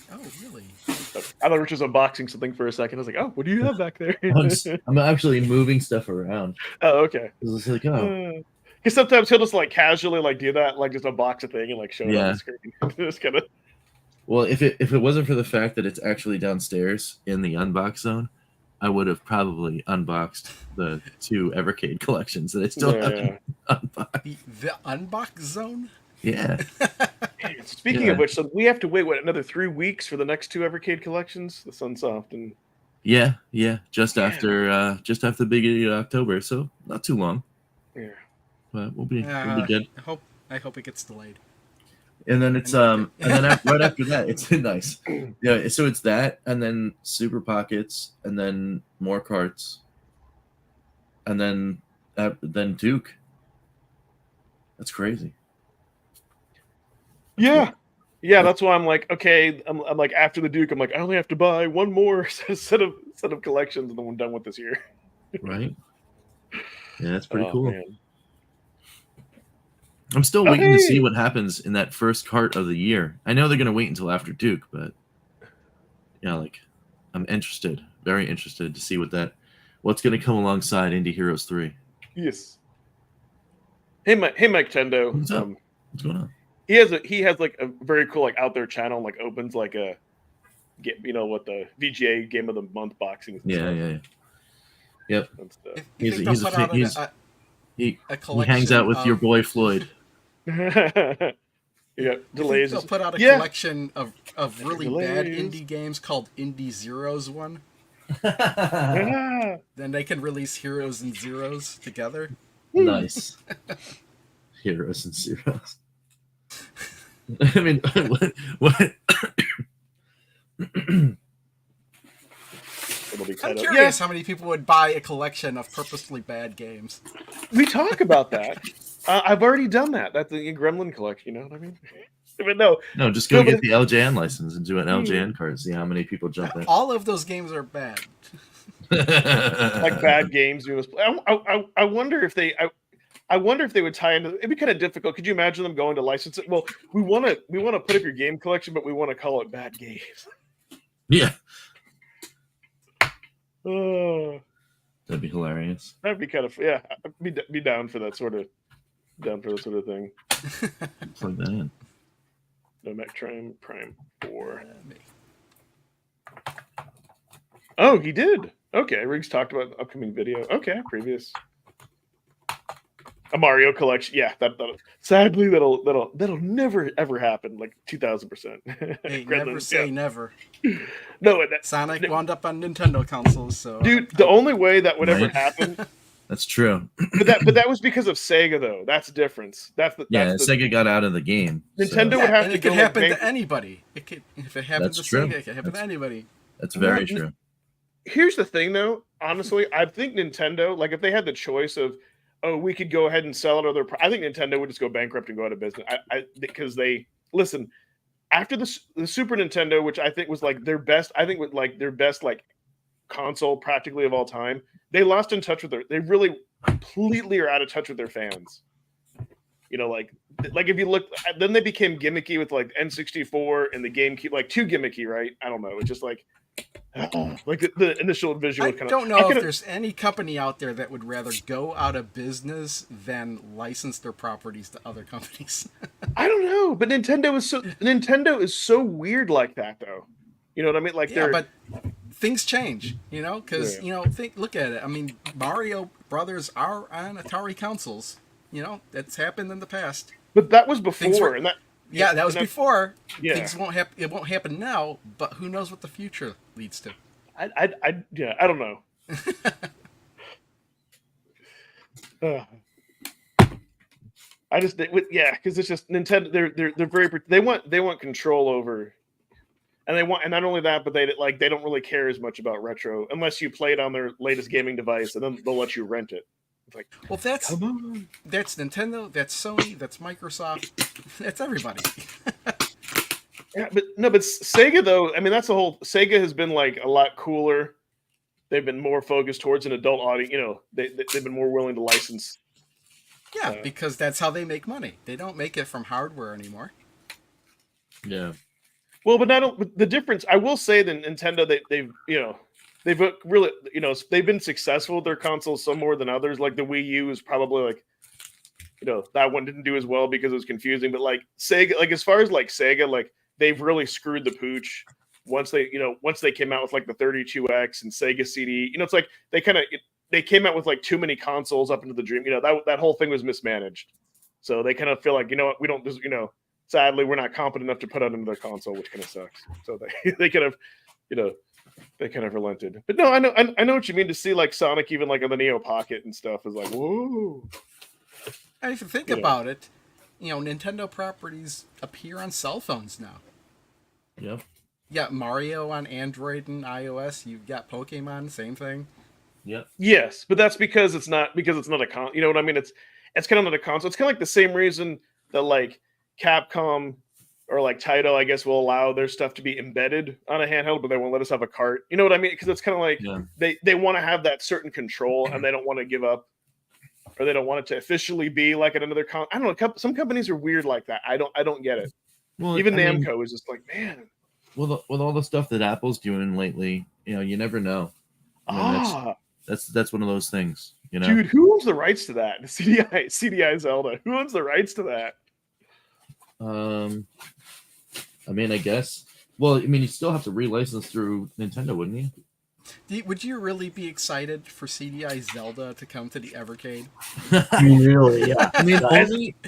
B: Oh, really?
A: I thought Rich was unboxing something for a second. I was like, oh, what do you have back there?
F: I'm actually moving stuff around.
A: Oh, okay.
F: It's like,
A: because sometimes he'll just like casually like do that, like just unbox a thing and like show it on the screen. Just kind of.
F: Well, if it wasn't for the fact that it's actually downstairs in the unbox zone, I would have probably unboxed the 2 Evercade collections that I still haven't unboxed.
B: The unbox zone?
F: Yeah.
A: Speaking of which, so we have to wait another 3 weeks for the next 2 Evercade collections, the Sunsoft and
F: just after the beginning of October, so not too long.
A: Yeah,
F: but we'll be good.
B: I hope it gets delayed.
F: And then it's and then right after that, it's nice. Yeah, so it's that, and then Super Pockets, and then more carts, and then Duke. That's crazy.
A: Yeah, that's why I'm like, okay, I'm like after the Duke, I'm like, I only have to buy one more set of collections, and then I'm done with this year.
F: Right. Yeah, that's pretty cool.
A: Man.
F: I'm still waiting to see what happens in that first cart of the year. I know they're going to wait until after Duke, but I'm interested, very interested to see what's going to come alongside Indie Heroes 3.
A: Yes. Hey, Mike Tendo.
F: What's up? What's going on?
A: He has like a very cool like out there channel, like opens like a what the VGA Game of the Month boxing.
F: Yeah. Yep. He hangs out with your boy Floyd.
A: Yeah, delays.
B: They'll put out a collection of really bad indie games called Indie Zeros 1. Then they can release Heroes and Zeros together.
F: Nice. Heroes and Zeros. I mean, what?
A: It'll be
B: I'm
A: tied up.
B: curious how many people would buy a collection of purposely bad games.
A: We talk about that. I've already done that. That's the Gremlin collection. You know what I mean? But no,
F: No, just go
A: No,
F: get
A: but-
F: the LJN license and do an LJN card. See how many people jump in.
B: All of those games are bad.
A: like bad games you must play. I wonder if they. I wonder if they would tie into. It'd be kind of difficult. Could you imagine them going to license it? Well, we want to put up your game collection, but we want to call it bad games.
F: Yeah,
A: Oh,
F: that'd be hilarious.
A: that'd be kind of I'd be down for that sort of thing.
F: Plug that in.
A: No Mac Prime 4. Oh, he did. Okay, Riggs talked about the upcoming video. Okay, previous. A Mario collection. Yeah, that sadly that'll never ever happen. Like 2000%.
B: Hey, never say never.
A: No,
B: Sonic wound up on Nintendo consoles, so
A: dude, the only way that would ever
F: Right.
A: happen.
F: That's true.
A: But that was because of Sega though. That's the difference.
F: Sega got out of the game.
A: Nintendo
F: so
A: would have
B: and
A: to
B: it could
A: go
B: happen
A: bankrupt.
B: to anybody. It could, if it happens
F: That's
B: to
F: true.
B: Sega, it could happen to anybody.
F: That's very
A: Well,
F: true.
A: Here's the thing though, honestly, I think Nintendo, like if they had the choice of, oh, we could go ahead and sell it, I think Nintendo would just go bankrupt and go out of business. Because they listen after the Super Nintendo, which I think was like their best. I think with like their best like console practically of all time. They lost in touch with they really completely are out of touch with their fans. You know, like if you look, then they became gimmicky with like N64 and the GameCube, like too gimmicky, right? I don't know. It's just like the initial visual.
B: I don't know if there's any company out there that would rather go out of business than license their properties to other companies.
A: I don't know, but Nintendo is so weird like that, though. You know what I mean? Like
B: yeah, but things change, you know, because
A: Yeah.
B: look at it. I mean, Mario Brothers are on Atari consoles. You know, that's happened in the past.
A: But that was before, and that
B: Yeah, that was before.
A: Yeah.
B: Things won't happen. It won't happen now, but who knows what the future leads to?
A: I don't know. I just because it's just Nintendo. They're very they want control over, and not only that, but they don't really care as much about retro unless you play it on their latest gaming device, and then they'll let you rent it. It's like,
B: Well, that's
A: come on.
B: that's Nintendo, that's Sony, that's Microsoft, that's everybody.
A: Yeah, but Sega though. I mean, that's the whole. Sega has been like a lot cooler. They've been more focused towards an adult audience. You know, they've been more willing to license.
B: Yeah, because that's how they make money. They don't make it from hardware anymore.
F: Yeah.
A: Well, but the difference, I will say that Nintendo, they've really, they've been successful with their consoles some more than others. Like the Wii U is probably like, that one didn't do as well because it was confusing. But like Sega, like as far as like Sega, like they've really screwed the pooch once they came out with like the 32X and Sega CD. It's like they came out with like too many consoles up into the dream. That whole thing was mismanaged. So they kind of feel like, what, we don't just, sadly, we're not competent enough to put out another console, which kind of sucks. So they kind of, they kind of relented. But no, I know what you mean. To see like Sonic, even like on the Neo Pocket and stuff, is like, whoa.
B: And if you think about it, Nintendo properties appear on cell phones now.
F: Yep.
B: You got Mario on Android and iOS. You've got Pokemon, same thing.
F: Yep.
A: Yes, but that's because it's not a con. You know what I mean? It's kind of not a console. It's kind of like the same reason that like Capcom or like Taito, I guess, will allow their stuff to be embedded on a handheld, but they won't let us have a cart. You know what I mean? Because it's kind of like they want to have that certain control, and they don't want to give up, or they don't want it to officially be like at another con. I don't know. Some companies are weird like that. I don't get it.
F: Well,
A: Even Namco is just like, man.
F: With all the stuff that Apple's doing lately, you never know. That's one of those things,
A: Dude, who owns the rights to that? CDI Zelda. Who owns the rights to that?
F: I mean, I guess. Well, I mean, you still have to relicense through Nintendo, wouldn't you?
B: Would you really be excited for CDI Zelda to come to the Evercade?
C: Really? Yeah.
F: I mean,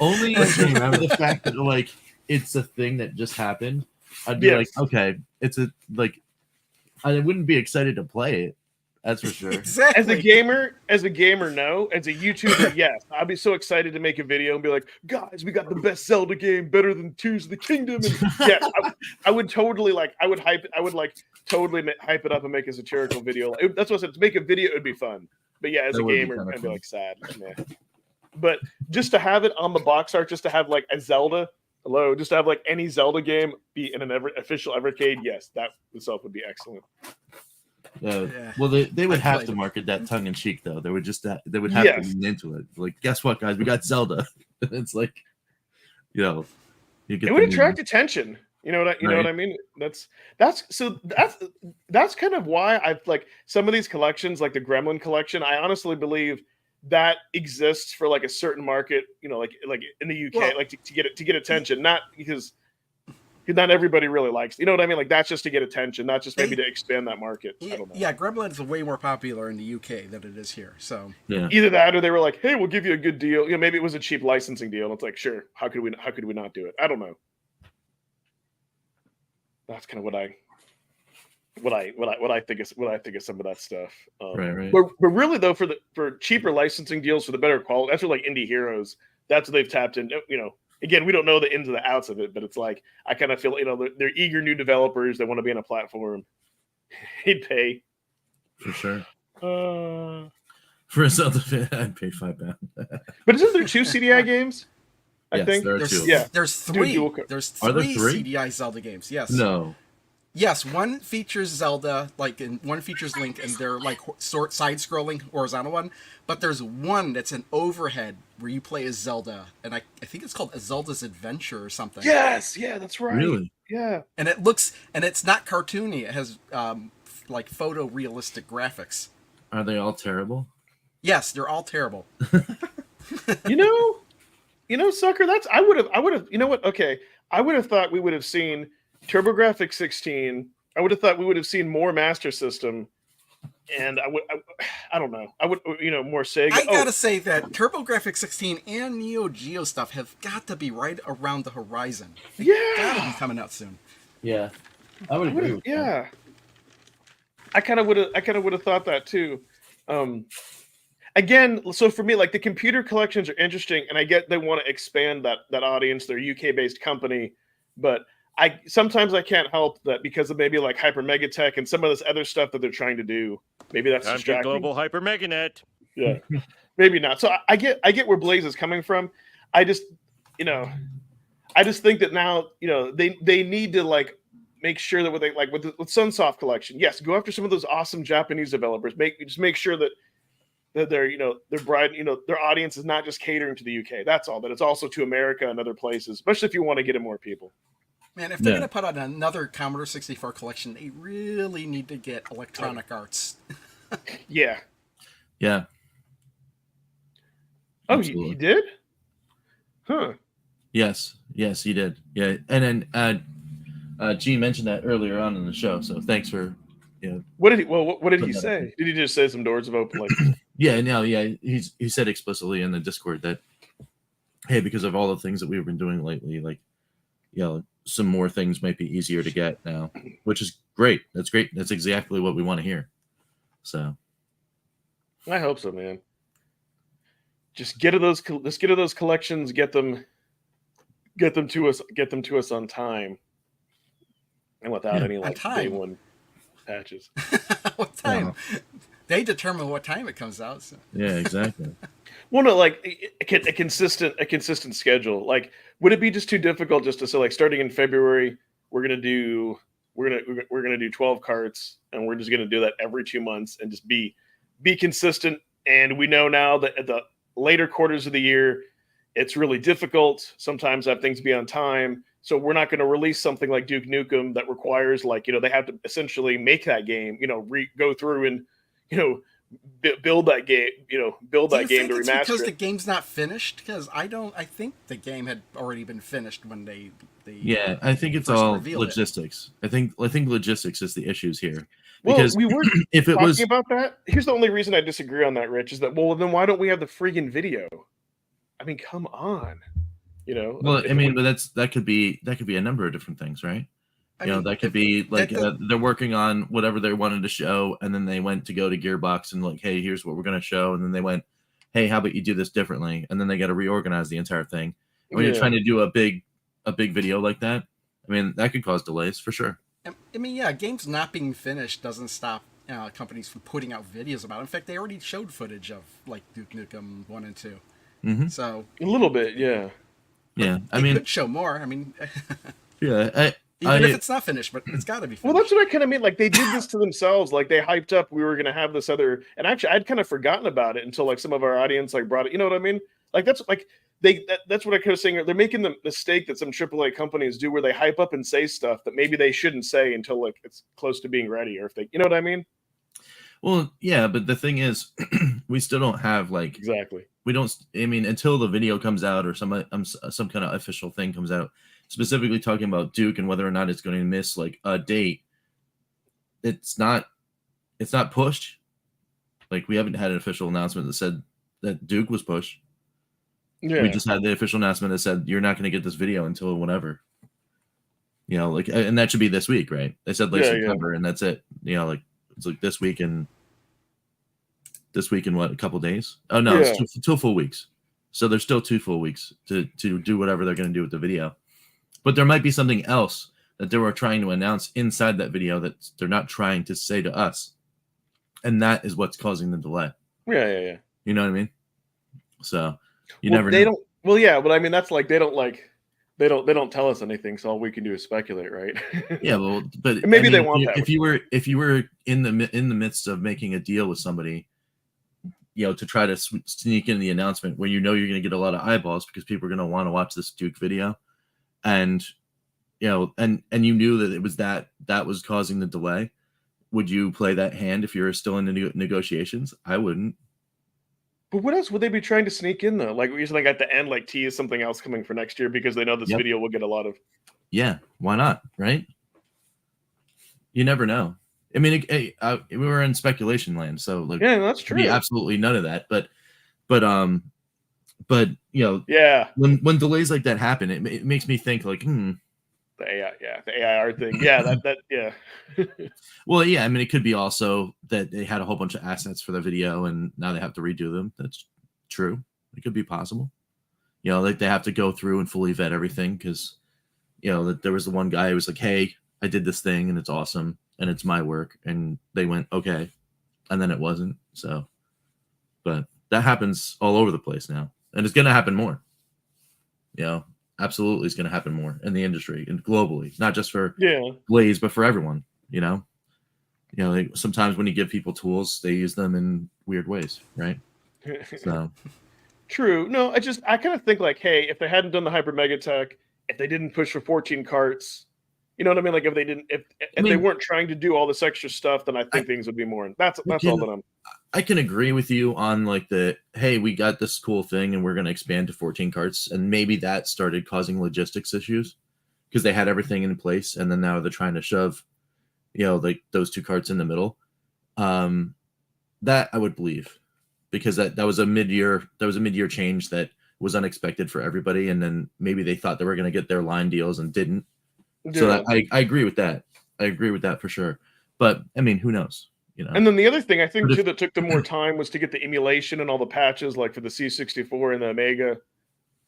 F: only remember the fact that like it's a thing that just happened. I'd be like, okay, it's I wouldn't be excited to play it. That's for sure.
B: Exactly.
A: As a gamer, no. As a YouTuber, yes. I'd be so excited to make a video and be like, guys, we got the best Zelda game, better than Tears of the Kingdom. And yes, I would totally totally hype it up and make a satirical video. That's what I said. To make a video, it'd be fun. But yeah, as
F: That
A: a
F: would be
A: gamer,
F: kinda
A: I'd be
F: fun.
A: like sad. Yeah. But just to have it on the box art, just to have like a Zelda, just to have like any Zelda game be in an official Evercade, yes, that itself would be excellent.
B: Yeah.
F: Well, they would
B: I
F: have
B: played
F: to
B: it.
F: market that tongue in cheek though. They would have to
A: Yes.
F: lean into it. Like, guess what, guys? We got Zelda. It's like, you get
A: It would
F: the
A: attract attention. You know what I mean? That's kind of why I've like some of these collections, like the Gremlin collection. I honestly believe that exists for like a certain market. Like in the UK,
B: Well-
A: like to get attention, not because not everybody really likes. You know what I mean? Like that's just to get attention, not just maybe to expand that market. I don't know.
B: Yeah, Gremlin is way more popular in the UK than it is here. So
F: Yeah.
A: Either that, or they were like, "Hey, we'll give you a good deal." Maybe it was a cheap licensing deal. And it's like, sure, how could we not do it? I don't know. That's kind of what I think of some of that stuff.
F: Right.
A: But really though, for cheaper licensing deals for the better quality, that's what like Indie Heroes. That's what they've tapped in. Again, we don't know the ins and the outs of it, but it's like I kind of feel they're eager new developers that want to be on a platform. He'd pay
F: For sure.
A: uh,
F: For a Zelda fan, I'd pay £5.
A: but isn't there 2 CDI games? I
F: Yes,
A: think
F: there are
B: there's
F: 2.
A: Yeah.
B: there's three.
A: dual co-
B: There's
F: Are there 3?
B: three CDI Zelda games. Yes.
F: No.
B: Yes, one features Zelda, and one features Link, and they're like side-scrolling horizontal one. But there's one that's an overhead where you play as Zelda, and I think it's called Zelda's Adventure or something.
A: Yes, yeah, that's right.
F: Really?
A: Yeah.
B: And it's not cartoony. It has like photorealistic graphics.
F: Are they all terrible?
B: Yes, they're all terrible.
A: Sucker. I would have. You know what? Okay, I would have thought we would have seen TurboGrafx 16. I would have thought we would have seen more Master System, and I don't know. I would, more Sega.
B: I gotta say that TurboGrafx 16 and Neo Geo stuff have got to be right around the horizon. Gotta be coming out soon.
F: Yeah. I would agree with that.
A: Yeah. I kind of would have thought that too. Again, so for me, like the computer collections are interesting, and I get they want to expand that audience. They're a UK based company, but sometimes I can't help that because of maybe like Hyper Megatech and some of this other stuff that they're trying to do. Maybe that's
E: Time to
A: distracting.
E: global hyper meganet.
A: Yeah, maybe not. So I get where Blaze is coming from. I just think that now they need to like make sure that with Sunsoft collection, yes, go after some of those awesome Japanese developers. Make sure that their audience is not just catering to the UK. That's all. That it's also to America and other places, especially if you want to get in more people.
B: Man, if they're gonna put out another Commodore 64 collection, they really need to get Electronic Arts.
A: Yeah.
F: Yeah.
A: Oh, he did? Huh.
F: Yes, he did. Yeah, and then G mentioned that earlier on in the show. So thanks for
A: What did he say? Did he just say some doors have opened? Like,
F: he said explicitly in the Discord that, hey, because of all the things that we've been doing lately, like, some more things might be easier to get now, which is great. That's great. That's exactly what we want to hear. So,
A: I hope so, man. Just get to those collections. Get them to us on time, and without any like day one patches.
B: What time? They determine what time it comes out. So.
F: Yeah, exactly.
A: Well, no, like a consistent schedule. Like, would it be just too difficult just to say, like, starting in February, we're gonna do 12 carts, and we're just gonna do that every 2 months, and just be consistent. And we know now that at the later quarters of the year, it's really difficult. Sometimes have things be on time, so we're not going to release something like Duke Nukem that requires they have to essentially make that game, go through and build that game, build that game to remaster it.
B: Because the game's not finished? Because I think the game had already been finished when they
F: yeah, I think it's all logistics. I think logistics is the issues here.
A: Because we were
F: if it
A: talking
F: was
A: about that. Here's the only reason I disagree on that, Rich, is that then why don't we have the friggin' video? I mean, come on.
F: Well, I mean, but that could be a number of different things, right?
B: I
F: You know,
B: mean,
F: that could be like
B: that
F: they're working on whatever they wanted to show, and then they went to go to Gearbox and like, hey, here's what we're going to show, and then they went, hey, how about you do this differently, and then they got to reorganize the entire thing. And when you're trying to do a big video like that, I mean, that could cause delays for sure.
B: I mean, yeah, games not being finished doesn't stop companies from putting out videos about it. In fact, they already showed footage of like Duke Nukem 1 and 2.
F: Mm-hmm.
B: So
A: a little bit, yeah.
F: Yeah, I
B: they
F: mean,
B: could show more. I mean,
F: yeah,
B: even if it's not finished, but it's got to be finished.
A: Well, that's what I kind of mean. Like they did this to themselves. Like they hyped up we were going to have this other, and actually I'd kind of forgotten about it until like some of our audience like brought it. You know what I mean? Like that's like that's what I kind of saying. They're making the mistake that some AAA companies do, where they hype up and say stuff that maybe they shouldn't say until like it's close to being ready, or if they, you know what I mean?
F: well, yeah, but the thing is, we still don't have like
A: Exactly.
F: we don't. I mean, until the video comes out or some kind of official thing comes out, specifically talking about Duke and whether or not it's going to miss like a date. It's not pushed. Like we haven't had an official announcement that said that Duke was pushed.
A: Yeah.
F: We just had the official announcement that said you're not going to get this video until whenever. You know, like, and that should be this week, right? They said late September, and that's it. You know, like it's like this week and what, a couple days? Oh no, it's two full weeks. So there's still 2 full weeks to do whatever they're going to do with the video. But there might be something else that they were trying to announce inside that video that they're not trying to say to us, and that is what's causing the delay.
A: Yeah.
F: You know what I mean? So you never
A: they
F: know.
A: don't. Well, yeah, but I mean that's like they don't tell us anything, so all we can do is speculate, right?
F: Yeah, well, but
A: maybe
F: I mean,
A: they want that.
F: If you were in the midst of making a deal with somebody, you know, to try to sneak in the announcement where you know you're going to get a lot of eyeballs because people are going to want to watch this Duke video, and you know, and you knew that it was that was causing the delay, would you play that hand if you're still in the negotiations? I wouldn't.
A: But what else would they be trying to sneak in though? Like usually at the end, like tease something else coming for next year because they know this video will get a lot of.
F: Yeah, why not? Right? You never know. I mean, we were in speculation land, so like,
A: yeah, that's true.
F: Absolutely none of that. But you know,
A: yeah,
F: when delays like that happen, it makes me think like,
A: the AI, the AIR thing, yeah, yeah.
F: Well, yeah, I mean, it could be also that they had a whole bunch of assets for the video and now they have to redo them. That's true. It could be possible. You know, like they have to go through and fully vet everything because, you know, there was the one guy who was like, hey, I did this thing and it's awesome and it's my work. And they went, okay. And then it wasn't. So, but that happens all over the place now. And it's going to happen more. You know, absolutely it's going to happen more in the industry and globally, not just for Blaze, but for everyone, you know? You know, like sometimes when you give people tools, they use them in weird ways, right? So
A: true. No, I kind of think like, hey, if they hadn't done the Hyper Mega Tech, if they didn't push for 14 carts, you know what I mean? Like if they didn't, if they weren't trying to do all this extra stuff, then I think things would be more. That's all that
F: I can agree with you on like hey, we got this cool thing and we're going to expand to 14 carts, and maybe that started causing logistics issues because they had everything in place and then now they're trying to shove, you know, like those 2 carts in the middle. That I would believe because that was a mid-year change that was unexpected for everybody, and then maybe they thought they were going to get their line deals and didn't. Yeah. So I agree with that. I agree with that for sure. But I mean, who knows? You know.
A: And then the other thing I think too that took them more time was to get the emulation and all the patches, like for the C64 and the Amiga.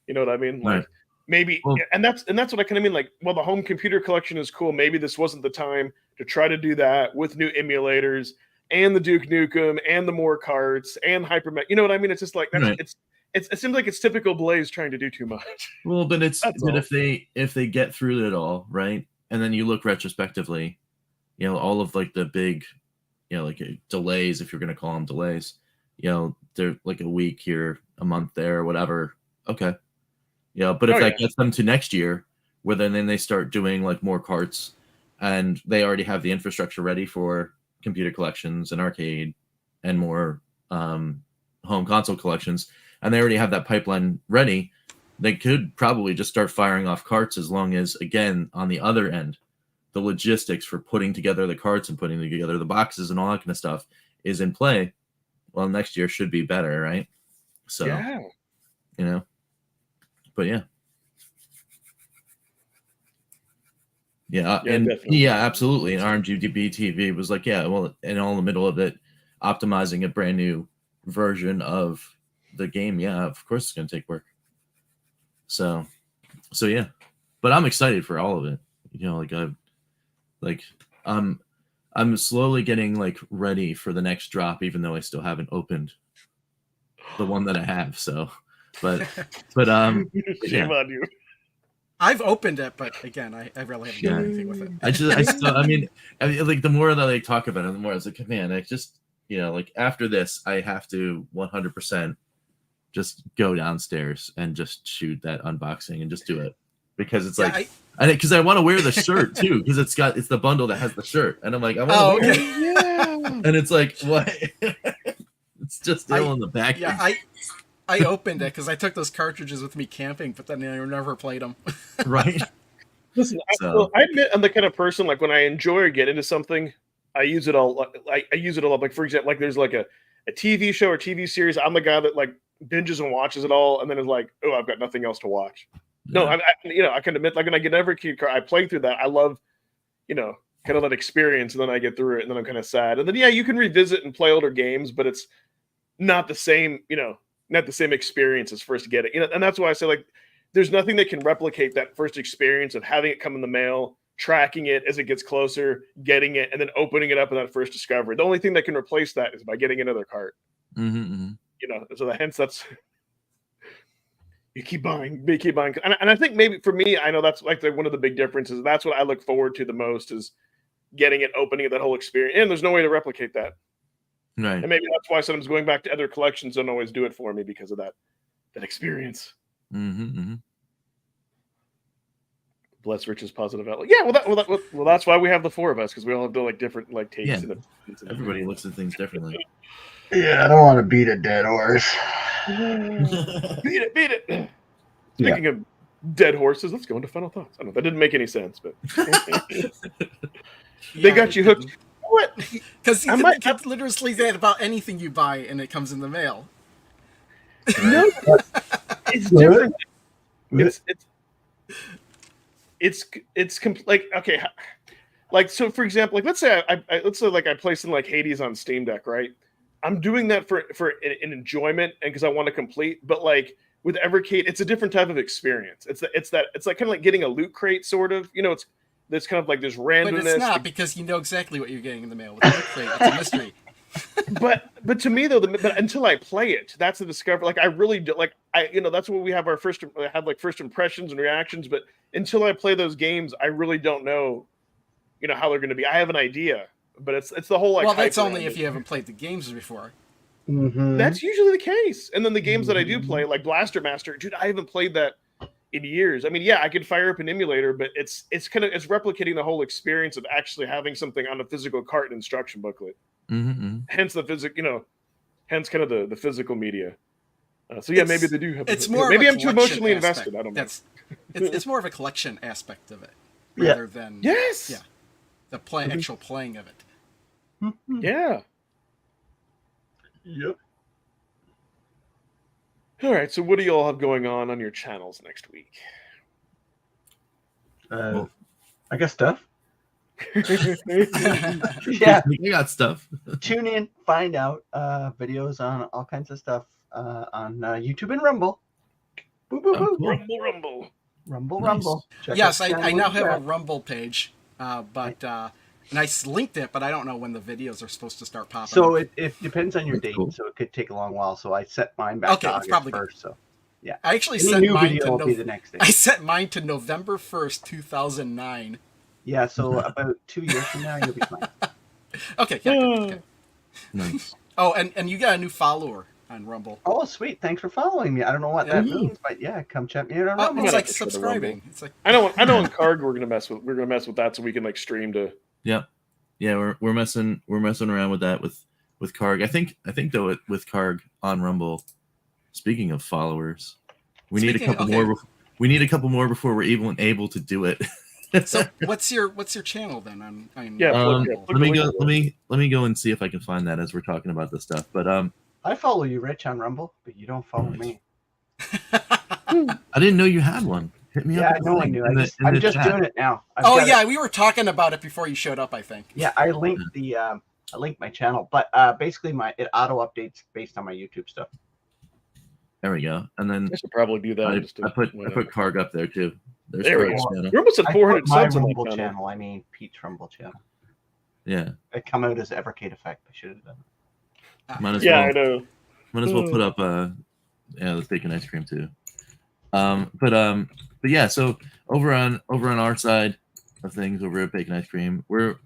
A: You know what I mean? Like maybe, and that's what I kind of mean. Like, well, the home computer collection is cool. Maybe this wasn't the time to try to do that with new emulators and the Duke Nukem and the more carts and Hyper. You know what I mean? It's just like it seems like it's typical Blaze trying to do too much.
F: Well, but if they get through it all, right, and then you look retrospectively, you know, all of like the big, you know, like delays, if you're going to call them delays, you know, they're like a week here, a month there, whatever. Okay. You know, but if that gets them to next year, where then they start doing like more carts and they already have the infrastructure ready for computer collections and arcade and more home console collections, and they already have that pipeline ready, they could probably just start firing off carts as long as, again, on the other end, the logistics for putting together the carts and putting together the boxes and all that kind of stuff is in play. Well, next year should be better, right? So, you know, but yeah. Yeah,
A: Yeah,
F: and
A: definitely.
F: yeah, absolutely. And RMGB TV was like, yeah, well, and all in the middle of it, optimizing a brand new version of the game. Yeah, of course it's going to take work. So yeah, but I'm excited for all of it. You know, like I'm slowly getting like ready for the next drop, even though I still haven't opened the one that I have. So, but
A: Shame
F: yeah.
A: on you.
B: I've opened it, but again, I really haven't done anything with it.
F: I still, I mean, like the more that I talk about it, the more I was like, man, I just, you know, like after this, I have to 100% just go downstairs and just shoot that unboxing and just do it because it's like, because I want to wear the shirt too because it's the bundle that has the shirt and I'm like, I want to wear it.
A: Yeah.
F: And it's like, what? It's just still in the back.
B: Yeah, I opened it because I took those cartridges with me camping, but then I never played them.
F: Right.
A: Listen,
F: So-
A: I admit I'm the kind of person like when I enjoy or get into something, I use it all. I use it all. Like for example, like there's like a TV show or TV series. I'm the guy that like binges and watches it all, and then is like, oh, I've got nothing else to watch. No,
F: Yeah.
A: I can admit like when I get Evercade, I play through that. I love, kind of that experience, and then I get through it, and then I'm kind of sad. And then you can revisit and play older games, but it's not the same. Not the same experience as first getting. And that's why I say like, there's nothing that can replicate that first experience of having it come in the mail, tracking it as it gets closer, getting it, and then opening it up in that first discovery. The only thing that can replace that is by getting another cart.
F: Mm-hmm.
A: So hence that's you keep buying. And I think maybe for me, I know that's like one of the big differences. That's what I look forward to the most is getting it, opening it, that whole experience. And there's no way to replicate that.
F: Right.
A: And maybe that's why sometimes going back to other collections don't always do it for me because of that experience.
F: Mm-hmm.
A: Bless Rich's positive outlook. Yeah, well, that's why we have the four of us because we all have the like different like tastes.
F: Yeah. Everybody looks at things differently.
C: Yeah, I don't want to beat a dead horse.
A: Beat it. Speaking of dead horses, let's go into final thoughts. I don't know that didn't make any sense, but they got you hooked. What?
B: Because you can literally say that about anything you buy and it comes in the mail.
A: No, it's different. Like okay, like so for example, like let's say I place in like Hades on Steam Deck, right? I'm doing that for an enjoyment and because I want to complete, but like with Evercade, it's a different type of experience. It's like kind of like getting a loot crate, sort of. It's kind of like this randomness.
B: But it's not because you know exactly what you're getting in the mail with the loot crate. It's a mystery.
A: But to me though, but until I play it, that's a discovery. Like I really do. Like that's what we have our first impressions and reactions. But until I play those games, I really don't know, how they're going to be. I have an idea, but it's the whole like.
B: Well, that's only if you haven't played the games before.
C: Mm-hmm.
A: That's usually the case. And then the games that I do play, like Blaster Master, dude, I haven't played that in years. I mean, yeah, I could fire up an emulator, but it's replicating the whole experience of actually having something on a physical cart and instruction booklet.
F: Mm-hmm.
A: Hence the hence kind of the physical media. So yeah, maybe they do have.
B: It's more.
A: Maybe
B: of a
A: I'm too emotionally
B: aspect.
A: invested. I don't know.
B: It's more of a collection aspect of it rather than the actual playing of it.
C: Mm-hmm.
A: Yeah.
C: Yep.
A: All right. So what do you all have going on your channels next week?
C: I guess stuff.
F: Yeah, you got stuff.
C: Tune in, find out videos on all kinds of stuff on YouTube and Rumble. Boo, boo, boo.
F: Cool.
A: Rumble.
F: Nice.
C: Rumble. Check
B: Yes,
C: out the
B: I now have a
C: channel.
B: Rumble page, but and I linked it, but I don't know when the videos are supposed to start popping.
C: So
B: up.
C: it depends on your
F: That's
C: date,
F: cool.
C: so it could take a long while. So I set mine back to
B: it's
C: August
B: probably
C: 1st. So yeah,
B: I actually
C: any
B: set
C: new
B: mine
C: video
B: to
C: will be the next day.
B: I set mine to November 1st, 2009.
C: Yeah, so about 2 years from now you'll be fine.
B: Okay, yeah, good.
F: Nice.
B: Oh, and you got a new follower on Rumble.
C: Oh, sweet! Thanks for following me. I don't know what that means, but yeah, come check me out on Rumble.
B: It's
A: Yeah,
B: like
A: for sure, the
B: subscribing. It's like
A: I know on Carg we're gonna mess with that so we can like stream to.
F: Yep. Yeah, we're messing around with that with Carg. I think though with Carg on Rumble. Speaking of followers, we need a couple more. We need a couple more before we're even able to do it.
B: So what's your channel then on
A: Yeah,
F: let me go and see if I can find that as we're talking about this stuff. But
C: I follow you, Rich, on Rumble, but you don't follow me.
F: I didn't know you had one. Hit me
C: Yeah,
F: up.
C: I
F: in the
C: know I
F: thing,
C: knew.
F: in the
C: I'm just
F: chat.
C: doing it now.
B: Oh yeah, we were talking about it before you showed up, I think.
C: Yeah, I linked my channel, but basically it auto updates based on my YouTube stuff.
F: There we go. And then
A: I should probably do that.
F: I put Karg up there too. There's
A: There we
F: Karg's
A: go.
F: channel.
A: We're almost at
C: I
A: 400
C: put my
A: subs on that
C: Rumble
A: channel.
C: channel. I mean, Pete's Rumble channel.
F: Yeah.
C: I come out as Evercade Effect. I should have done it.
F: Might as
A: Yeah,
F: well.
A: I know.
F: Might as well put up the bacon ice cream too. But yeah, so over on our side of things, over at Bacon Ice Cream, we're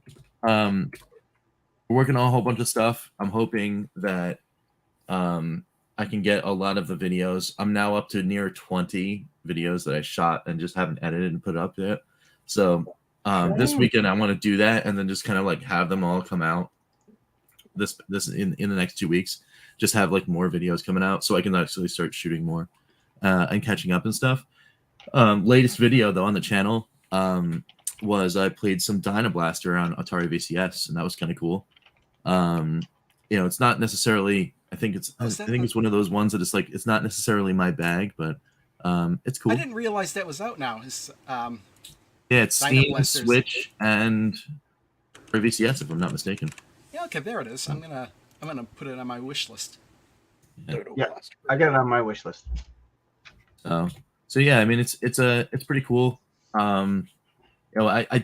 F: working on a whole bunch of stuff. I'm hoping that I can get a lot of the videos. I'm now up to near 20 videos that I shot and just haven't edited and put up yet. So this weekend I want to do that and then just kind of like have them all come out this in the next 2 weeks. Just have like more videos coming out so I can actually start shooting more and catching up and stuff. Latest video though on the channel was I played some Dynablaster on Atari VCS, and that was kind of cool. It's not necessarily. I think it's one of those ones that it's like it's not necessarily my bag, but it's cool.
B: I didn't realize that was out now.
F: It's Steam, Switch, and for VCS, if I'm not mistaken.
B: Yeah, okay, there it is. I'm gonna put it on my wish list.
C: Yeah, I got it on my wish list.
F: So yeah, I mean it's pretty cool. I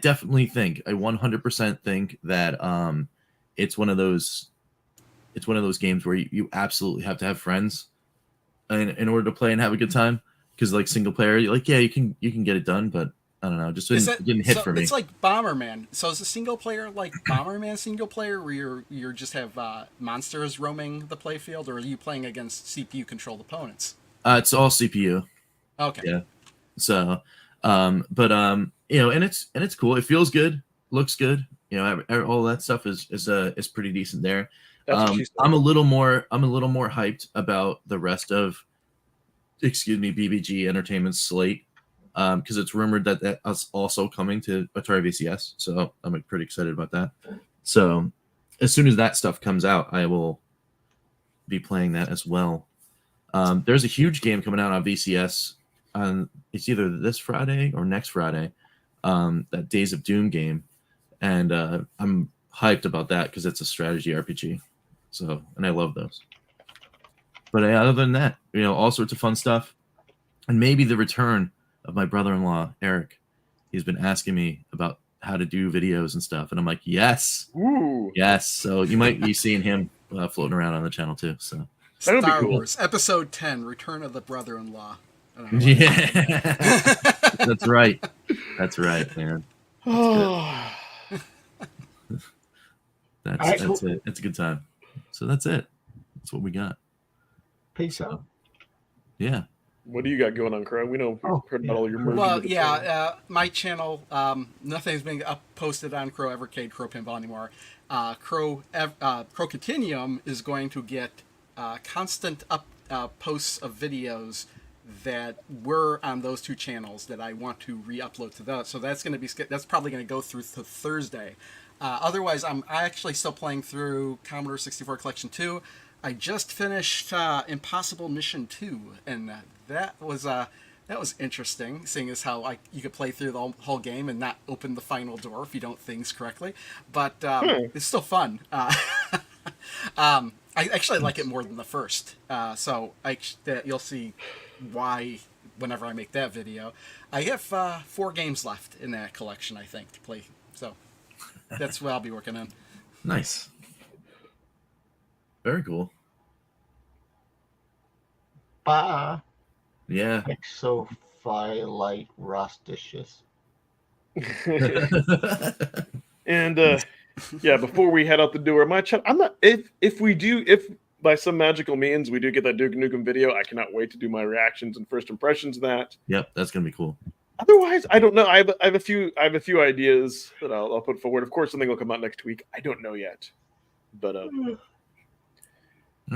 F: definitely think I 100% think that it's one of those games where you absolutely have to have friends in order to play and have a good time, because like single player, you're like, yeah, you can get it done, but I don't know, just didn't hit for me.
B: It's like Bomberman. So is a single player like Bomberman single player where you're just have monsters roaming the playfield, or are you playing against CPU controlled opponents?
F: It's all CPU.
B: Okay.
F: Yeah. So, and it's cool. It feels good, looks good. All that stuff is pretty decent there. I'm a little more hyped about the rest of, BBG Entertainment's slate, because it's rumored that that's also coming to Atari VCS. So I'm pretty excited about that. So as soon as that stuff comes out, I will be playing that as well. There's a huge game coming out on VCS. It's either this Friday or next Friday. That Days of Doom game, and I'm hyped about that because it's a strategy RPG. So, and I love those. But other than that, all sorts of fun stuff, and maybe the return of my brother-in-law Eric. He's been asking me about how to do videos and stuff, and I'm like, yes, yes. So you might be seeing him floating around on the channel too. So
B: Star Wars Episode 10: Return of the Brother-in-Law.
F: Yeah, that's right. That's right, man. That's it. It's a good time. So that's it. That's what we got.
C: Peace out.
F: Yeah.
A: What do you got going on, Crow? We know heard about all your merging.
B: Well, yeah, my channel, nothing's been posted on Crow Evercade, Crow Pinball anymore. Crow Continuum is going to get constant posts of videos that were on those two channels that I want to re-upload to those. So that's going to be that's probably going to go through to Thursday. Otherwise, I'm actually still playing through Commodore 64 Collection 2. I just finished Impossible Mission 2, and that was interesting, seeing as how you could play through the whole game and not open the final door if you don't things correctly. But it's still fun. I actually like it more than the first. So you'll see why whenever I make that video. I have 4 games left in that collection, I think, to play. So that's what I'll be working on.
F: Nice. Very cool.
C: Bye.
F: Yeah.
C: Exophyllite rosticious.
A: And yeah, before we head out the door, my chat. I'm not. If by some magical means we do get that Duke Nukem video, I cannot wait to do my reactions and first impressions of that.
F: Yep, that's gonna be cool.
A: Otherwise, I don't know. I have a few ideas that I'll put forward. Of course, something will come out next week. I don't know yet, but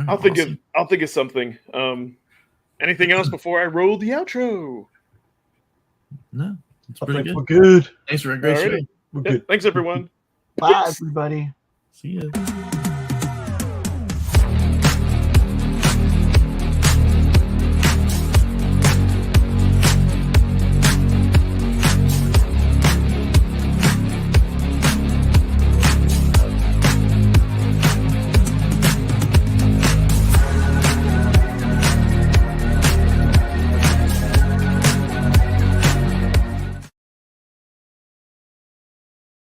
A: I'll think of something. Anything else before I roll the outro?
F: No, it's pretty good.
C: We're good.
F: Thanks for a great show.
C: We're good.
A: Thanks, everyone.
C: Bye, everybody.
F: See ya.